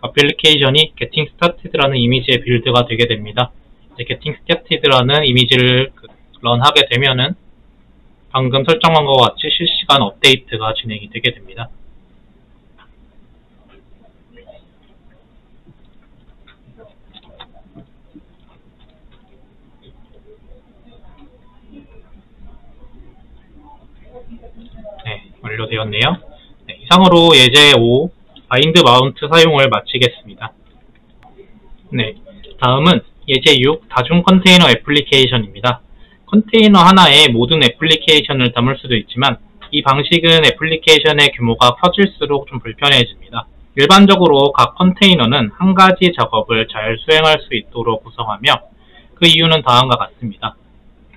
애플리케이션이 getting started라는 이미지의 빌드가 되게 됩니다. 이제 getting started라는 이미지를 런하게 되면은 방금 설정한 것과 같이 실시간 업데이트가 진행이 되게 됩니다. 네, 완료되었네요. 네, 이상으로 예제 5 바인드 마운트 사용을 마치겠습니다. 네, 다음은 예제 6 다중 컨테이너 애플리케이션입니다. 컨테이너 하나에 모든 애플리케이션을 담을 수도 있지만 이 방식은 애플리케이션의 규모가 커질수록 좀 불편해집니다. 일반적으로 각 컨테이너는 한 가지 작업을 잘 수행할 수 있도록 구성하며 그 이유는 다음과 같습니다.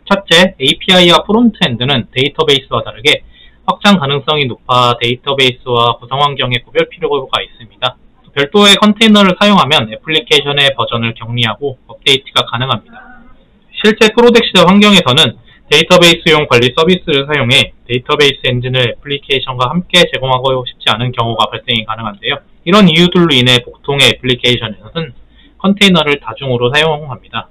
첫째, API와 프론트엔드는 데이터베이스와 다르게 확장 가능성이 높아 데이터베이스와 구성 환경의 구별 필요가 있습니다. 별도의 컨테이너를 사용하면 애플리케이션의 버전을 격리하고 업데이트가 가능합니다. 실제 프로덕션 환경에서는 데이터베이스용 관리 서비스를 사용해 데이터베이스 엔진을 애플리케이션과 함께 제공하고 싶지 않은 경우가 발생이 가능한데요. 이런 이유들로 인해 보통의 애플리케이션에서는 컨테이너를 다중으로 사용합니다.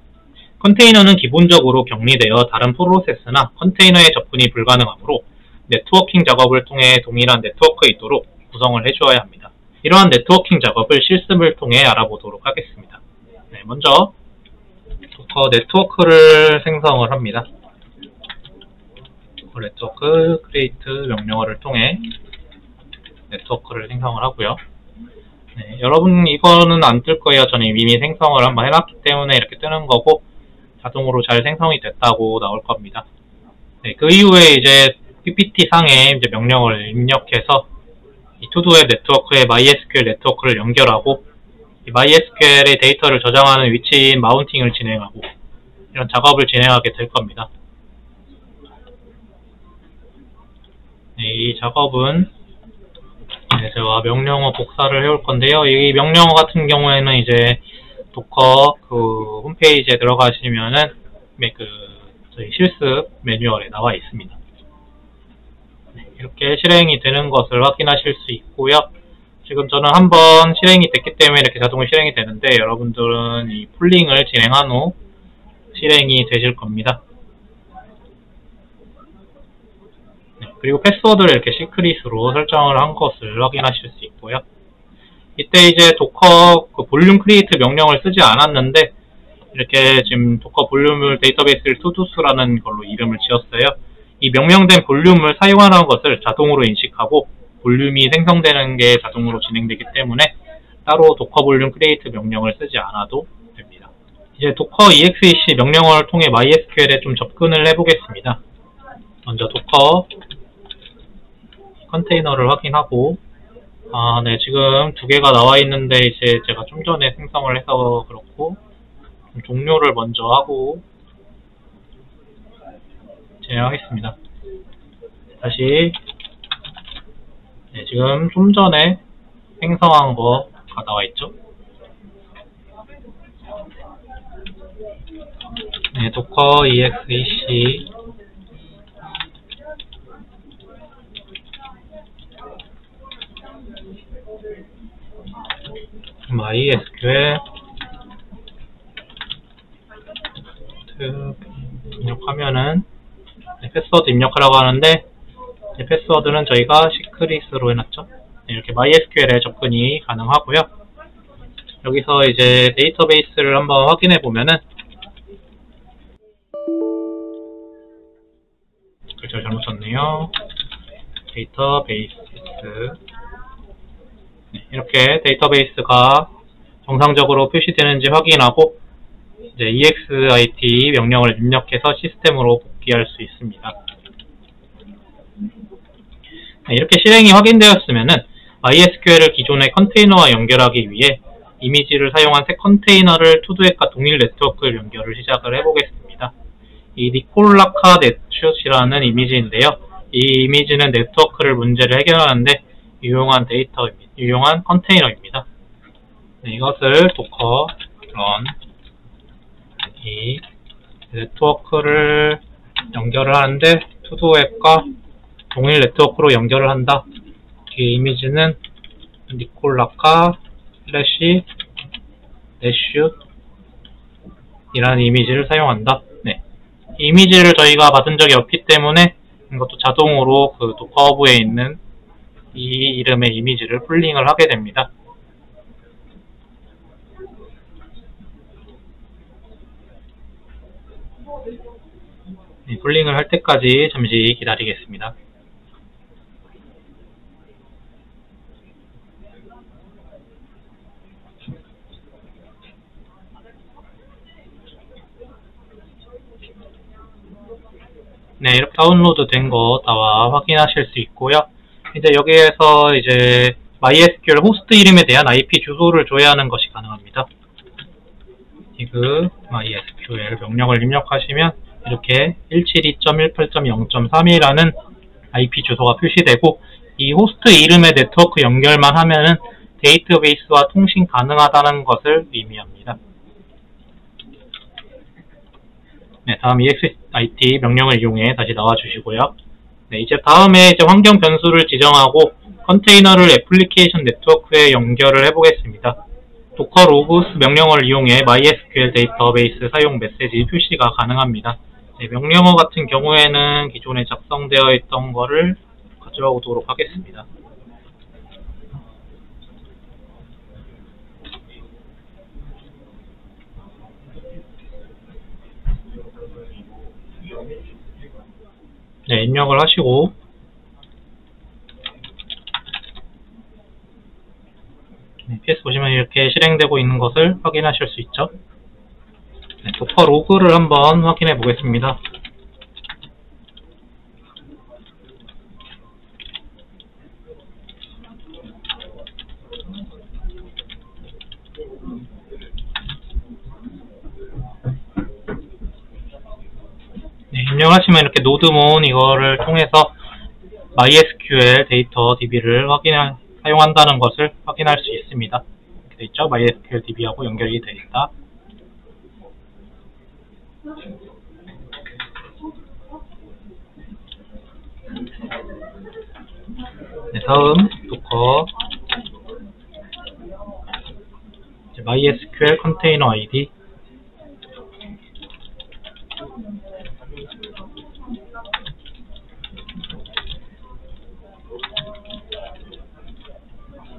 컨테이너는 기본적으로 격리되어 다른 프로세스나 컨테이너에 접근이 불가능하므로 네트워킹 작업을 통해 동일한 네트워크에 있도록 구성을 해주어야 합니다. 이러한 네트워킹 작업을 실습을 통해 알아보도록 하겠습니다. 네, 먼저 도커 네트워크를 생성을 합니다. 네트워크 create 명령어를 통해 네트워크를 생성을 하고요. 네, 여러분 이거는 안 뜰 거예요. 저는 이미 생성을 한번 해놨기 때문에 이렇게 뜨는 거고 자동으로 잘 생성이 됐다고 나올 겁니다. 네, 그 이후에 이제 PPT 상에 이제 명령어를 입력해서 이 투두웹 네트워크에 MySQL 네트워크를 연결하고 이 MySQL의 데이터를 저장하는 위치인 마운팅을 진행하고 이런 작업을 진행하게 될 겁니다. 네, 이 작업은 제가 명령어 복사를 해올 건데요. 이 명령어 같은 경우에는 이제 도커 그 홈페이지에 들어가시면은 저희 실습 매뉴얼에 나와 있습니다. 네, 이렇게 실행이 되는 것을 확인하실 수 있고요. 지금 저는 한번 실행이 됐기 때문에 이렇게 자동으로 실행이 되는데 여러분들은 이 폴링을 진행한 후 실행이 되실 겁니다. 네, 그리고 패스워드를 이렇게 시크릿으로 설정을 한 것을 확인하실 수 있고요. 이때 이제 도커 그 볼륨 크리에이트 명령을 쓰지 않았는데 이렇게 지금 도커 볼륨을 데이터베이스를 투두스라는 걸로 이름을 지었어요. 이 명령된 볼륨을 사용하는 것을 자동으로 인식하고 볼륨이 생성되는 게 자동으로 진행되기 때문에 따로 도커 볼륨 크리에이트 명령을 쓰지 않아도 됩니다. 이제 도커 exec 명령어를 통해 MySQL에 좀 접근을 해보겠습니다. 먼저 도커 컨테이너를 확인하고 네, 지금 두 개가 나와 있는데 이제 제가 좀 전에 생성을 해서 그렇고 종료를 먼저 하고 진행하겠습니다. 다시 네, 지금 좀 전에 생성한 거가 나와 있죠. 네, 도커 exec MySQL 입력하면은 패스워드 입력하라고 하는데 패스워드는 저희가 시크릿으로 해놨죠. 이렇게 MySQL에 접근이 가능하고요. 여기서 이제 데이터베이스를 한번 확인해 보면은 글자 잘못 썼네요. 데이터베이스 이렇게 데이터베이스가 정상적으로 표시되는지 확인하고 이제 exit 명령을 입력해서 시스템으로 복귀할 수 있습니다. 이렇게 실행이 확인되었으면은 MySQL을 기존의 컨테이너와 연결하기 위해 이미지를 사용한 새 컨테이너를 투두앱과 동일 네트워크를 연결을 시작을 해보겠습니다. 이 니콜라카 넷슛이라는 이미지인데요. 이 이미지는 네트워크를 문제를 해결하는데 유용한 컨테이너입니다. 이것을 docker run 이 네트워크를 연결을 하는데 투두앱과 동일 네트워크로 연결을 한다. 이 이미지는 니콜라카 슬래시 넷슛 이라는 이미지를 사용한다. 이 이미지를 저희가 받은 적이 없기 때문에 이것도 자동으로 그 도커 허브에 있는 이 이름의 이미지를 풀링을 하게 됩니다. 풀링을 할 때까지 잠시 기다리겠습니다. 네, 이렇게 다운로드 된 거 다 확인하실 수 있고요. 이제 여기에서 이제 MySQL 호스트 이름에 대한 IP 주소를 줘야 하는 것이 가능합니다. MySQL 명령을 입력하시면 이렇게 172.18.0.3이라는 IP 주소가 표시되고 이 호스트 이름의 네트워크 연결만 하면은 데이터베이스와 통신 가능하다는 것을 의미합니다. 네, 다음 exit 명령을 이용해 다시 나와 주시고요. 네, 이제 다음에 환경 변수를 지정하고 컨테이너를 애플리케이션 네트워크에 연결을 해보겠습니다. docker logs 명령어를 이용해 MySQL 데이터베이스 사용 메시지 표시가 가능합니다. 네, 명령어 같은 경우에는 기존에 작성되어 있던 거를 가져와 오도록 하겠습니다. 네, 입력을 하시고 PS 보시면 이렇게 실행되고 있는 것을 확인하실 수 있죠. 네, 도커 로그를 한번 확인해 보겠습니다. 네, 입력하시면 이렇게 노드몬 이거를 통해서 MySQL 데이터 DB를 사용한다는 것을 확인할 수 있습니다. 이렇게 되어 있죠. MySQL DB하고 연결이 되어 있다. 네, 다음 도커 MySQL 컨테이너 ID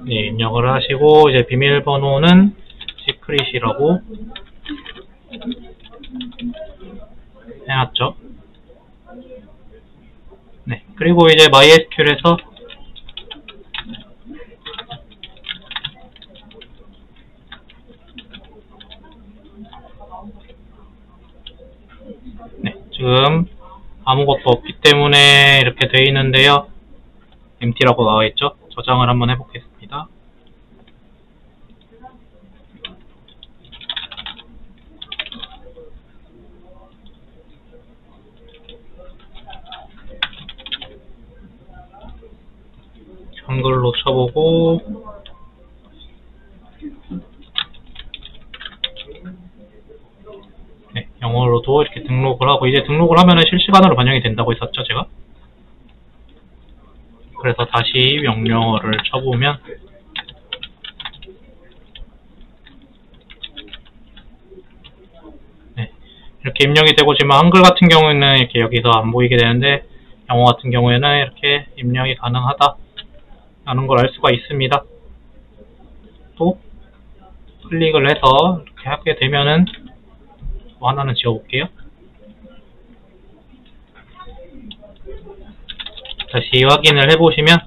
네, 입력을 하시고 이제 비밀번호는 시크릿이라고 해놨죠. 네, 그리고 이제 MySQL에서 네, 지금 아무것도 없기 때문에 이렇게 되어 있는데요. empty라고 나와 있죠. 저장을 한번 해보겠습니다. 한글로 쳐보고 네, 영어로도 이렇게 등록을 하고 이제 등록을 하면은 실시간으로 반영이 된다고 했었죠, 제가. 그래서 다시 명령어를 쳐보면 이렇게 입력이 되고, 지금 한글 같은 경우에는 이렇게 여기서 안 보이게 되는데, 영어 같은 경우에는 이렇게 입력이 가능하다 라는 걸 알 수가 있습니다. 또 클릭을 해서 이렇게 하게 되면은 뭐 하나는 지워볼게요. 다시 확인을 해보시면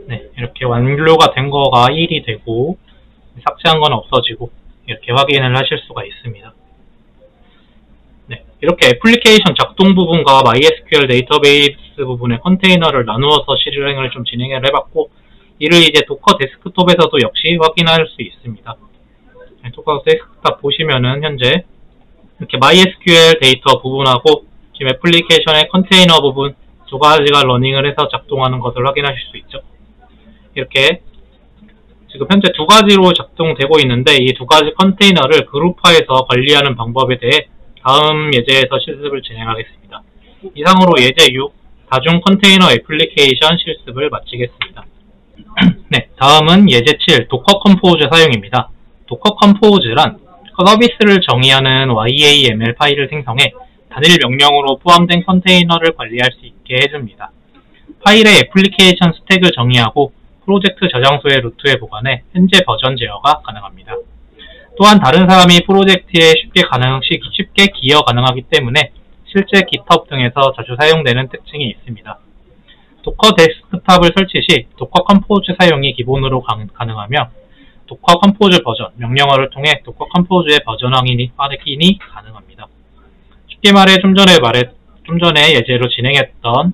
네, 이렇게 완료가 된 거가 1이 되고 삭제한 건 없어지고 이렇게 확인을 하실 수가 있습니다. 네, 이렇게 애플리케이션 작동 부분과 MySQL 데이터베이스 부분의 컨테이너를 나누어서 실행을 좀 진행을 해봤고, 이를 이제 도커 데스크톱에서도 역시 확인할 수 있습니다. 네, 도커 데스크톱 보시면은 현재 이렇게 MySQL 데이터 부분하고 지금 애플리케이션의 컨테이너 부분 두 가지가 러닝을 해서 작동하는 것을 확인하실 수 있죠. 이렇게 지금 현재 두 가지로 작동되고 있는데, 이 두 가지 컨테이너를 그룹화해서 관리하는 방법에 대해 다음 예제에서 실습을 진행하겠습니다. 이상으로 예제 6 다중 컨테이너 애플리케이션 실습을 마치겠습니다. 네, 다음은 예제 7 도커 컴포즈 사용입니다. 도커 컴포즈란 서비스를 정의하는 YAML 파일을 생성해 단일 명령으로 포함된 컨테이너를 관리할 수 있게 해줍니다. 파일의 애플리케이션 스택을 정의하고 프로젝트 저장소의 루트에 보관해 현재 버전 제어가 가능합니다. 또한 다른 사람이 프로젝트에 쉽게 기여 가능하기 때문에 실제 GitHub 등에서 자주 사용되는 특징이 있습니다. 도커 데스크탑을 설치 시 도커 컴포즈 사용이 기본으로 가능하며, 도커 컴포즈 버전 명령어를 통해 도커 컴포즈의 버전 확인이 가능합니다. 쉽게 말해 좀 전에 예제로 진행했던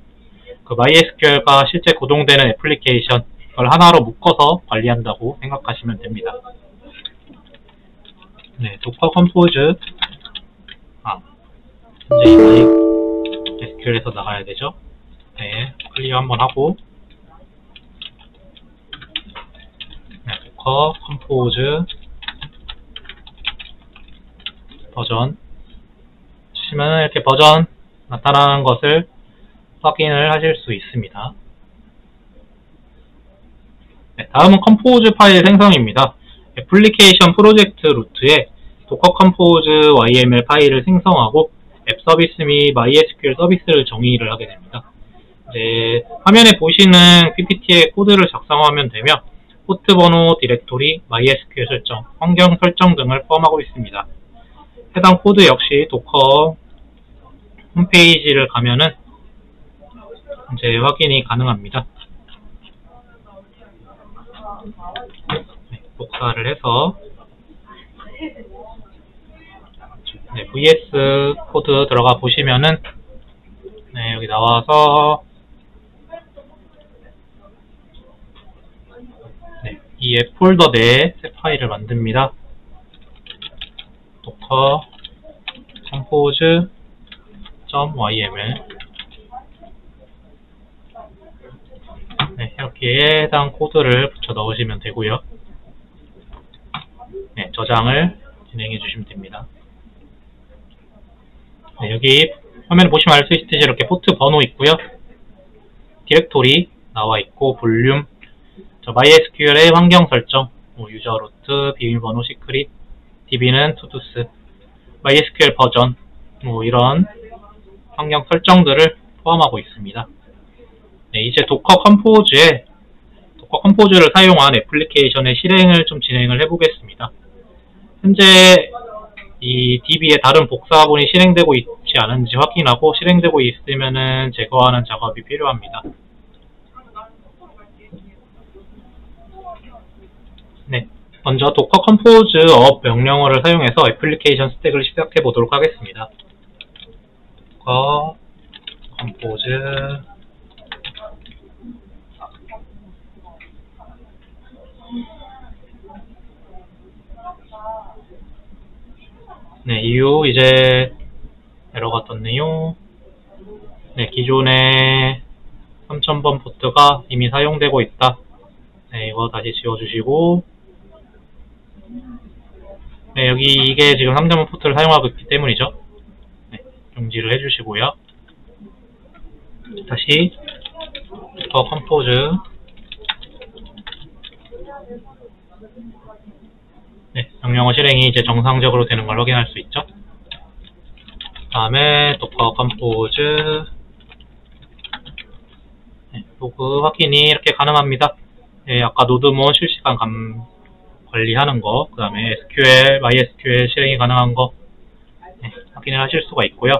그 MySQL과 실제 구동되는 애플리케이션 을 하나로 묶어서 관리한다고 생각하시면 됩니다. 네, 도커 컴포즈 이제 MySQL에서 나가야 되죠. 네, 클리어 한번 하고, 네, 도커 컴포즈 버전 치시면 이렇게 버전 나타나는 것을 확인을 하실 수 있습니다. 네, 다음은 컴포즈 파일 생성입니다. 애플리케이션 프로젝트 루트에 도커 컴포즈 YML 파일을 생성하고 앱 서비스 및 MySQL 서비스를 정의를 하게 됩니다. 이제 화면에 보시는 PPT의 코드를 작성하면 되며, 포트 번호, 디렉토리, MySQL 설정, 환경 설정 등을 포함하고 있습니다. 해당 코드 역시 도커 홈페이지를 가면은 이제 확인이 가능합니다. 네, 복사를 해서 네, VS 코드 들어가 보시면은 네, 여기 나와서 네, 이 앱 폴더 내에 새 파일을 만듭니다. 도커 compose.yml 네, 이렇게 해당 코드를 붙여 넣으시면 되고요. 네, 저장을 진행해 주시면 됩니다. 네, 여기 화면에 보시면 알 수 있듯이 이렇게 포트 번호 있고요. 디렉토리 나와 있고, 볼륨, MySQL의 환경 설정, 유저 루트, 비밀번호, 시크릿, DB는 투두스, MySQL 버전, 이런 환경 설정들을 포함하고 있습니다. 네, 이제 도커 컴포즈를 사용한 애플리케이션의 실행을 좀 진행을 해보겠습니다. 현재 이 DB에 다른 복사본이 실행되고 있지 않은지 확인하고, 실행되고 있으면은 제거하는 작업이 필요합니다. 네, 먼저 도커 컴포즈 업 명령어를 사용해서 애플리케이션 스택을 시작해 보도록 하겠습니다. 도커 컴포즈 네, 이후 이제 에러가 떴네요. 네, 기존의 3000번 포트가 이미 사용되고 있다. 네, 이거 다시 지워주시고, 네, 여기 이게 지금 3000번 포트를 사용하고 있기 때문이죠. 네, 용지를 해주시고요. 다시 도커 컴포즈 명령어 실행이 이제 정상적으로 되는 걸 확인할 수 있죠. 다음에 도커 컴포즈 로그 확인이 이렇게 가능합니다. 아까 노드몬 실시간 관리하는 거, 그 다음에 SQL, MySQL 실행이 가능한 거 확인을 하실 수가 있고요.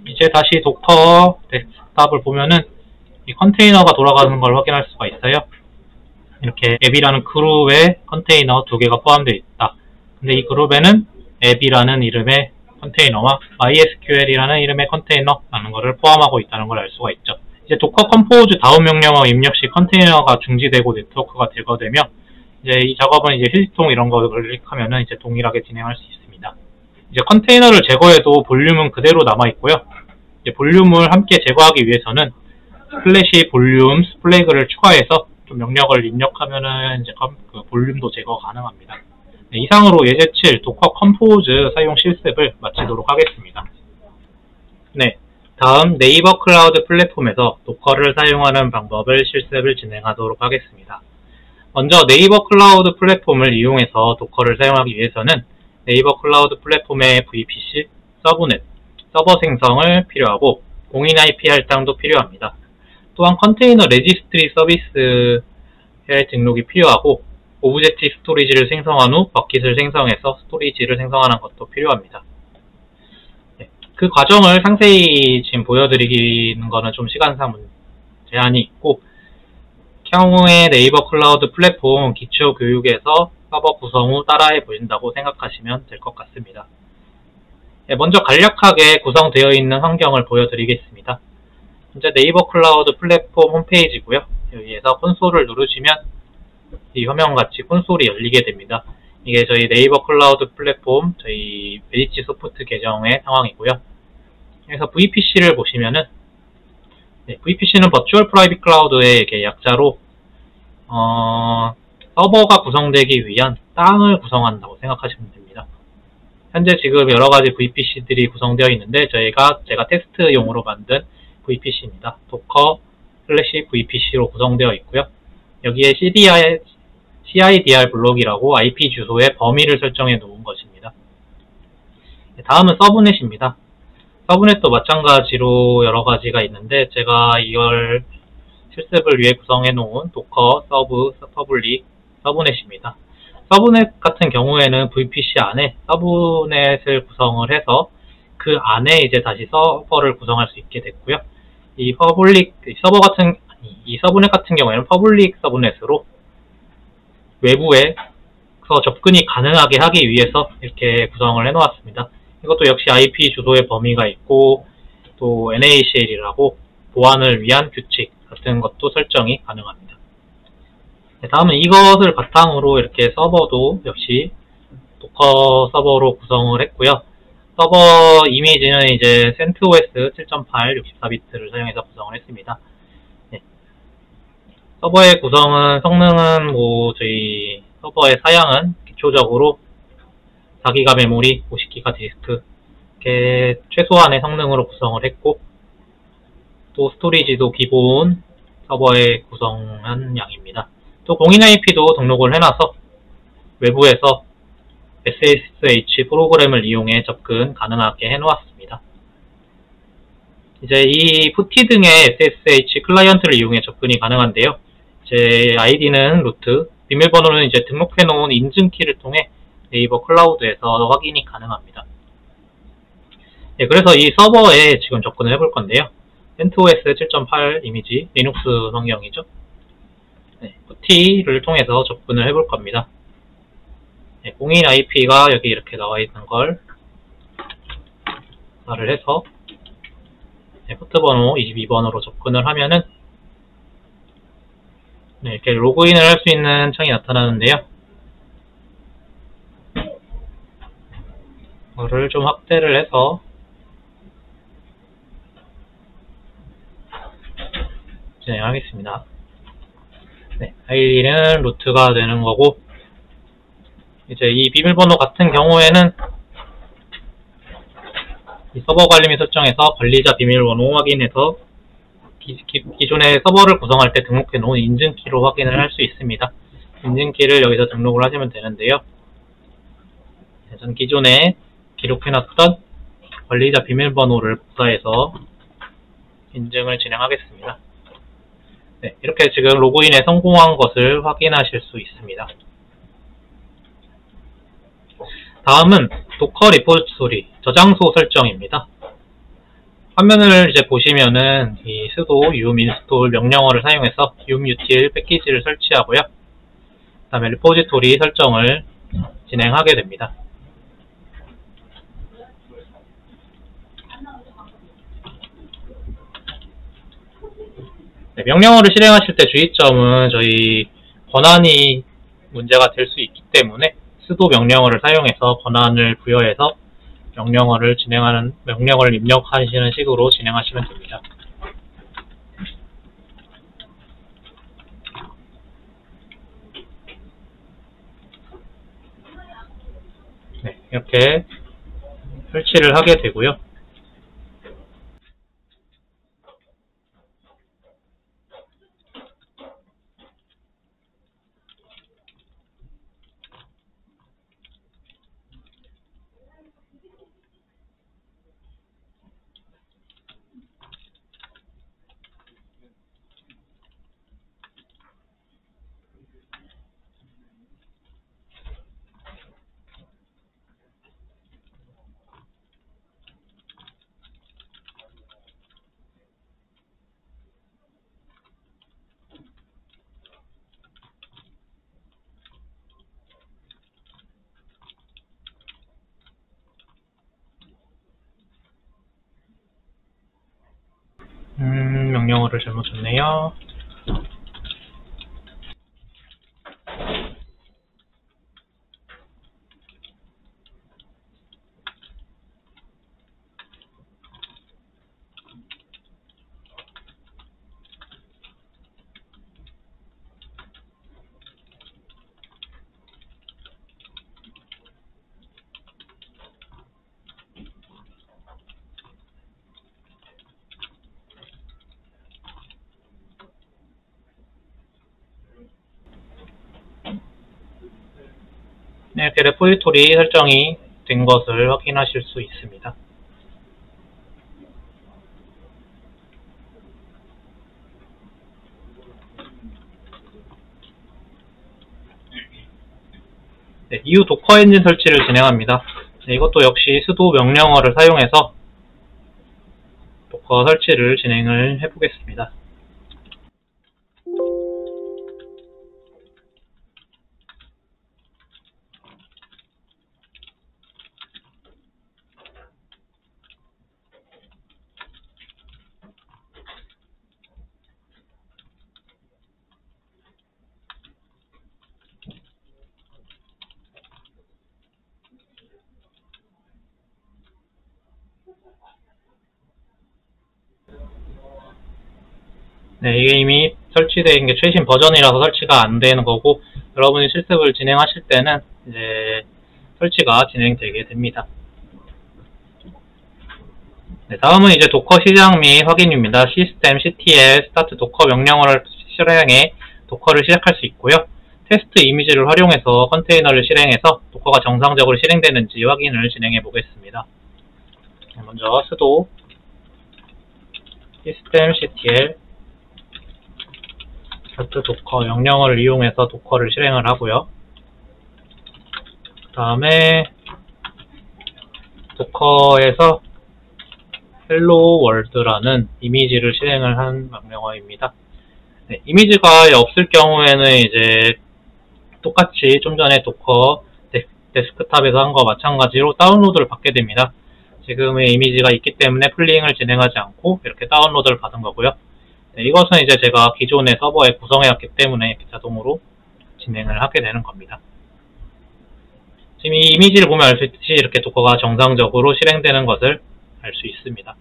이제 다시 도커 데스크탑을 보면은 이 컨테이너가 돌아가는 걸 확인할 수가 있어요. 이렇게 앱이라는 그룹에 컨테이너 2개가 포함되어 있다. 근데 이 그룹에는 앱이라는 이름의 컨테이너와 MySQL이라는 이름의 컨테이너라는 것을 포함하고 있다는 걸 알 수가 있죠. 이제 도커 컴포즈 다운 명령어 입력 시 컨테이너가 중지되고 네트워크가 제거되며 이제 이 작업은 이제 휴지통 이런 거를 클릭하면은 이제 동일하게 진행할 수 있습니다. 이제 컨테이너를 제거해도 볼륨은 그대로 남아 있고요. 이제 볼륨을 함께 제거하기 위해서는 슬래시 볼륨 플래그를 추가해서 좀 명령을 입력하면은 이제 그 볼륨도 제거 가능합니다. 이상으로 예제 7 도커 컴포즈 사용 실습을 마치도록 하겠습니다. 다음 네이버 클라우드 플랫폼에서 도커를 사용하는 방법을 실습을 진행하도록 하겠습니다. 먼저 네이버 클라우드 플랫폼을 이용해서 도커를 사용하기 위해서는 네이버 클라우드 플랫폼의 VPC, 서브넷, 서버 생성을 필요하고 공인 IP 할당도 필요합니다. 또한 컨테이너 레지스트리 서비스의 등록이 필요하고 오브젝트 스토리지를 생성한 후 버킷을 생성해서 스토리지를 생성하는 것도 필요합니다. 그 과정을 상세히 지금 보여드리는 거는 좀 시간상 제한이 있고 향후에 네이버 클라우드 플랫폼 기초 교육에서 서버 구성 후 따라해 보신다고 생각하시면 될 것 같습니다. 먼저 간략하게 구성되어 있는 환경을 보여드리겠습니다. 현재 네이버 클라우드 플랫폼 홈페이지고요. 여기에서 콘솔을 누르시면 이 화면같이 콘솔이 열리게 됩니다. 이게 저희 네이버 클라우드 플랫폼 저희 벨리치 소프트 계정의 상황이고요. 여기서 VPC를 보시면은 VPC는 버추얼 프라이빗 클라우드의 이렇게 약자로 서버가 구성되기 위한 땅을 구성한다고 생각하시면 됩니다. 현재 지금 여러가지 VPC들이 구성되어 있는데 제가 테스트용으로 만든 VPC입니다. 도커 슬래시 VPC로 구성되어 있고요. 여기에 CIDR 블록이라고 IP 주소의 범위를 설정해 놓은 것입니다. 다음은 서브넷입니다. 서브넷도 마찬가지로 여러 가지가 있는데 제가 이걸 실습을 위해 구성해 놓은 도커 서브 퍼블릭 서브넷입니다. 서브넷 같은 경우에는 VPC 안에 서브넷을 구성을 해서 그 안에 이제 다시 서버를 구성할 수 있게 됐고요. 이 서브넷 같은 경우에는 퍼블릭 서브넷으로 외부에서 접근이 가능하게 하기 위해서 이렇게 구성을 해 놓았습니다. 이것도 역시 IP 주소의 범위가 있고 또 NACL이라고 보안을 위한 규칙 같은 것도 설정이 가능합니다. 다음은 이것을 바탕으로 이렇게 서버도 역시 도커 서버로 구성을 했고요. 서버 이미지는 이제 CentOS 7.8 64비트를 사용해서 구성을 했습니다. 서버의 구성은 성능은 저희 서버의 사양은 기초적으로 4기가 메모리, 50기가 디스크 이렇게 최소한의 성능으로 구성을 했고 또 스토리지도 기본 서버에 구성한 양입니다. 또 공인 IP도 등록을 해놔서 외부에서 SSH 프로그램을 이용해 접근 가능하게 해놓았습니다. 이제 이 푸티 등의 SSH 클라이언트를 이용해 접근이 가능한데요. 제 아이디는 루트, 비밀번호는 이제 등록해놓은 인증키를 통해 네이버 클라우드에서 확인이 가능합니다. 그래서 이 서버에 지금 접근을 해볼 건데요. CentOS 7.8 이미지, 리눅스 환경이죠. 푸티를 통해서 접근을 해볼 겁니다. 공인 IP가 여기 이렇게 나와 있는 걸 조사를 해서 포트 번호 22번으로 접근을 하면은 이렇게 로그인을 할 수 있는 창이 나타나는데요. 이거를 좀 확대를 해서 진행하겠습니다. 아이디는 루트가 되는 거고 이제 이 비밀번호 같은 경우에는 이 서버 관리 및 설정에서 관리자 비밀번호 확인해서 기존의 서버를 구성할 때 등록해 놓은 인증키로 확인을 할 수 있습니다. 인증키를 여기서 등록을 하시면 되는데요. 전 기존에 기록해놨던 관리자 비밀번호를 복사해서 인증을 진행하겠습니다. 네, 이렇게 지금 로그인에 성공한 것을 확인하실 수 있습니다. 다음은 도커 리포지토리 저장소 설정입니다. 화면을 이제 보시면은 이 sudo yum install 명령어를 사용해서 yum-util 패키지를 설치하고요. 그 다음에 리포지토리 설정을 진행하게 됩니다. 네, 명령어를 실행하실 때 주의점은 저희 권한이 문제가 될 수 있기 때문에 sudo 명령어를 사용해서 권한을 부여해서 명령어를 입력하시는 식으로 진행하시면 됩니다. 네, 이렇게 설치를 하게 되고요. 명령어를 잘못 줬네요. 네, 이렇게 레포지토리 설정이 된 것을 확인하실 수 있습니다. 네, 이후 도커 엔진 설치를 진행합니다. 네, 이것도 역시 sudo 명령어를 사용해서 도커 설치를 진행을 해보겠습니다. 네, 이게 이미 설치된 게 최신 버전이라서 설치가 안 되는 거고, 여러분이 실습을 진행하실 때는 이제 설치가 진행되게 됩니다. 네, 다음은 이제 도커 시작 및 확인입니다. 시스템 ctl start 도커 명령어를 실행해 도커를 시작할 수 있고요. 테스트 이미지를 활용해서 컨테이너를 실행해서 도커가 정상적으로 실행되는지 확인을 진행해 보겠습니다. 먼저 sudo system ctl start 도커 명령어를 이용해서 도커를 실행을 하고요. 그 다음에 도커에서 hello world라는 이미지를 실행을 한 명령어입니다. 네, 이미지가 없을 경우에는 이제 똑같이 좀 전에 도커 데스크탑에서 한 거 마찬가지로 다운로드를 받게 됩니다. 지금의 이미지가 있기 때문에 풀링을 진행하지 않고 이렇게 다운로드를 받은 거고요. 네, 이것은 이제 제가 기존의 서버에 구성해왔기 때문에 이렇게 자동으로 진행을 하게 되는 겁니다. 지금 이 이미지를 보면 알 수 있듯이 이렇게 도커가 정상적으로 실행되는 것을 알 수 있습니다.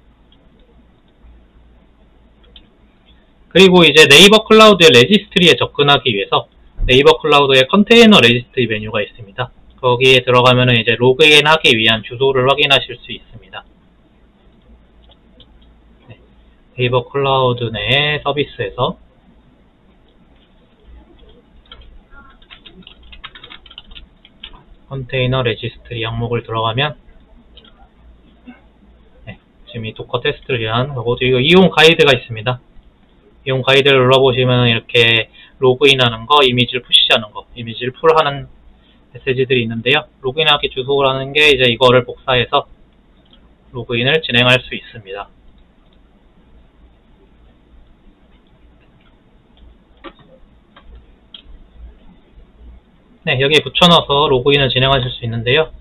그리고 이제 네이버 클라우드의 레지스트리에 접근하기 위해서 네이버 클라우드의 컨테이너 레지스트리 메뉴가 있습니다. 거기에 들어가면은 이제 로그인 하기 위한 주소를 확인하실 수 있습니다. 네, 네이버 클라우드 내 서비스에서 컨테이너 레지스트리 항목을 들어가면 지금 이 도커 테스트를 위한 거고, 이거 이용 가이드가 있습니다. 이용 가이드를 눌러보시면 이렇게 로그인하는 거, 이미지를 푸시하는 거, 이미지를 풀하는 메시지들이 있는데요. 로그인하기 주소라는 게 이제 이거를 복사해서 로그인을 진행할 수 있습니다. 네, 여기에 붙여넣어서 로그인을 진행하실 수 있는데요.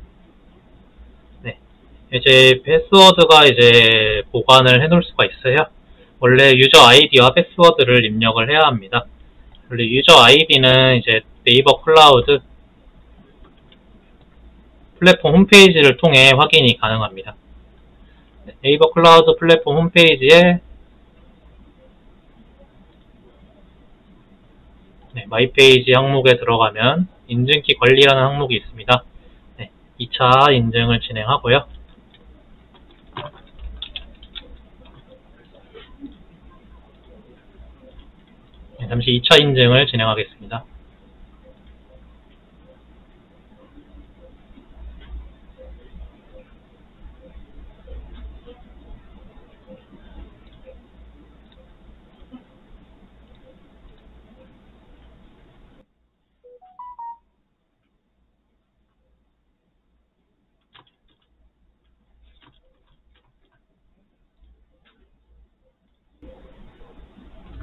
네, 이제 패스워드가 이제 보관을 해놓을 수가 있어요. 원래 유저 아이디와 패스워드를 입력을 해야 합니다. 원래 유저 아이디는 이제 네이버 클라우드 플랫폼 홈페이지를 통해 확인이 가능합니다. 네, 네이버 클라우드 플랫폼 홈페이지에 마이 페이지 항목에 들어가면 인증키 관리라는 항목이 있습니다. 2차 인증을 진행하고요. 잠시 2차 인증을 진행하겠습니다.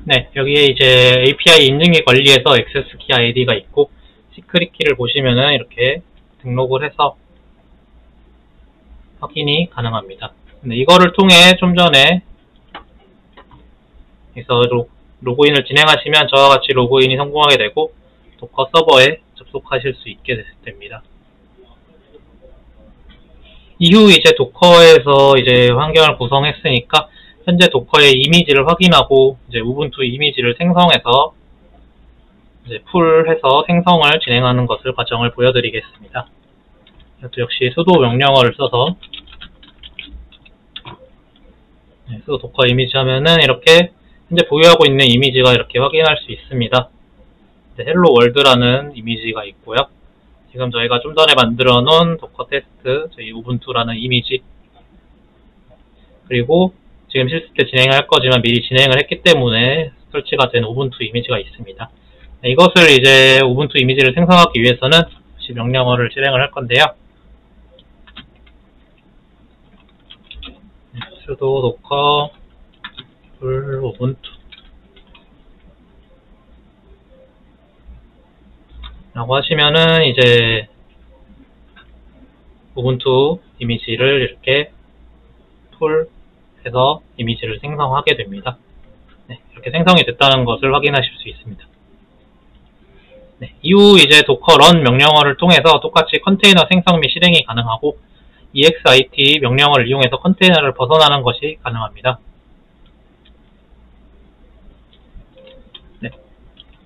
네, 여기에 이제 API 인증키 관리에서 액세스 키 아이디가 있고, 시크릿 키를 보시면은 이렇게 등록을 해서 확인이 가능합니다. 근데 이거를 통해 좀 전에 그래서 로그인을 진행하시면 저와 같이 로그인이 성공하게 되고 도커 서버에 접속하실 수 있게 됩니다. 이후 이제 도커에서 이제 환경을 구성했으니까 현재 도커의 이미지를 확인하고 이제 우분투 이미지를 생성해서 이제 풀해서 생성을 진행하는 것을 과정을 보여드리겠습니다. 이것도 역시 sudo 명령어를 써서 sudo 도커 이미지 하면은 이렇게 현재 보유하고 있는 이미지가 이렇게 확인할 수 있습니다. 헬로 월드라는 이미지가 있고요. 지금 저희가 좀 전에 만들어 놓은 도커 테스트, 저희 우분투라는 이미지, 그리고 지금 실습 때 진행할 거지만 미리 진행을 했기 때문에 설치가 된 우분투 이미지가 있습니다. 이것을 이제 우분투 이미지를 생성하기 위해서는 다시 명령어를 실행을 할 건데요. sudo docker ubuntu 라고 하시면은 이제 우분투 이미지를 이렇게 풀해서 이미지를 생성하게 됩니다. 이렇게 생성이 됐다는 것을 확인하실 수 있습니다. 이후 이제 docker run 명령어를 통해서 똑같이 컨테이너 생성 및 실행이 가능하고 exit 명령어를 이용해서 컨테이너를 벗어나는 것이 가능합니다.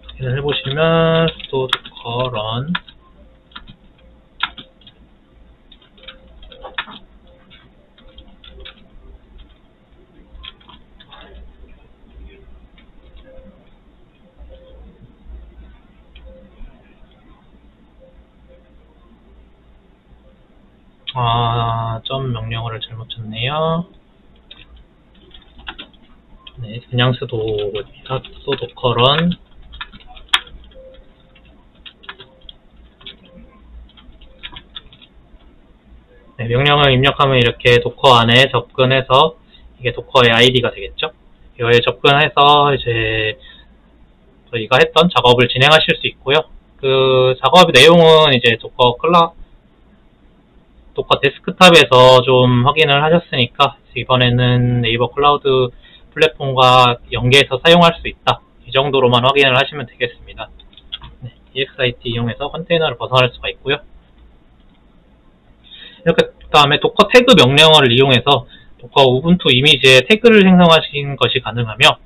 확인을 해보시면 sudo docker run 점 명령어를 잘못 쳤네요. 그냥 sudo입니다. sudo docker run 명령을 입력하면 이렇게 도커 안에 접근해서 이게 도커의 아이디가 되겠죠. 이거에 접근해서 이제 저희가 했던 작업을 진행하실 수 있고요. 그 작업의 내용은 이제 도커 데스크탑에서 좀 확인을 하셨으니까 이번에는 네이버 클라우드 플랫폼과 연계해서 사용할 수 있다. 이 정도로만 확인을 하시면 되겠습니다. exit 이용해서 컨테이너를 벗어날 수가 있고요. 이렇게 다음에 도커 태그 명령어를 이용해서 도커 우분투 이미지에 태그를 생성하신 것이 가능하며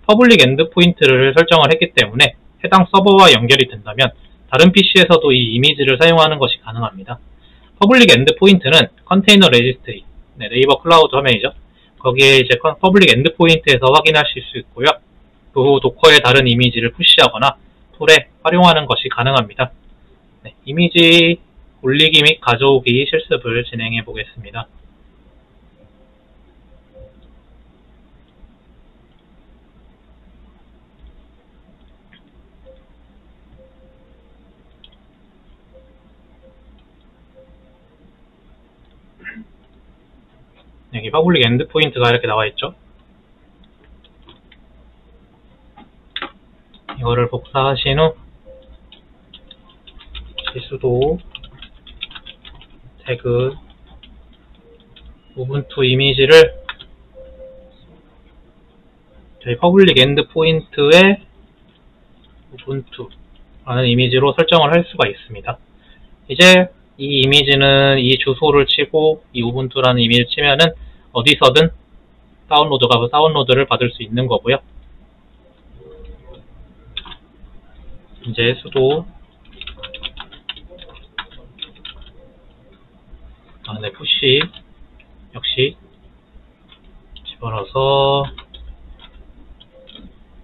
퍼블릭 엔드포인트를 설정을 했기 때문에 해당 서버와 연결이 된다면 다른 PC에서도 이 이미지를 사용하는 것이 가능합니다. 퍼블릭 엔드포인트는 컨테이너 레지스트리, 네이버 클라우드 화면이죠. 거기에 이제 퍼블릭 엔드포인트에서 확인하실 수 있고요. 그 후 도커의 다른 이미지를 푸시하거나 툴에 활용하는 것이 가능합니다. 이미지 올리기 및 가져오기 실습을 진행해 보겠습니다. 여기 퍼블릭 엔드포인트가 이렇게 나와 있죠. 이거를 복사하신 후 sudo 태그 우분투 이미지를 저희 퍼블릭 엔드포인트에 우분투라는 이미지로 설정을 할 수가 있습니다. 이제 이 이미지는 이 주소를 치고 이 우분투라는 이미지를 치면은 어디서든 다운로드를 받을 수 있는 거고요. 이제 sudo 푸시 역시 집어넣어서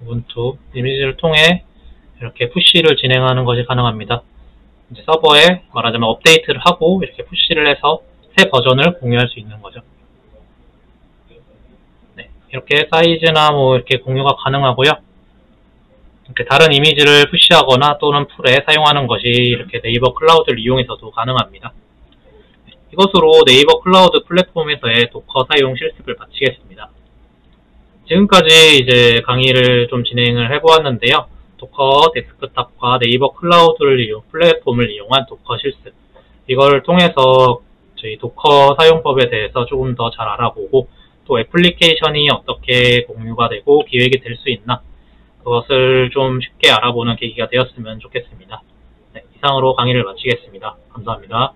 우분투 이미지를 통해 이렇게 푸시를 진행하는 것이 가능합니다. 이제 서버에 말하자면 업데이트를 하고 이렇게 푸시를 해서 새 버전을 공유할 수 있는 거죠. 네, 이렇게 사이즈나 뭐 이렇게 공유가 가능하고요. 이렇게 다른 이미지를 푸시하거나 또는 풀에 사용하는 것이 이렇게 네이버 클라우드를 이용해서도 가능합니다. 이것으로 네이버 클라우드 플랫폼에서의 도커 사용 실습을 마치겠습니다. 지금까지 이제 강의를 좀 진행을 해보았는데요. 도커 데스크탑과 네이버 플랫폼을 이용한 도커 실습, 이걸 통해서 저희 도커 사용법에 대해서 조금 더 잘 알아보고 또 애플리케이션이 어떻게 공유가 되고 기획이 될 수 있나, 그것을 좀 쉽게 알아보는 계기가 되었으면 좋겠습니다. 네, 이상으로 강의를 마치겠습니다. 감사합니다.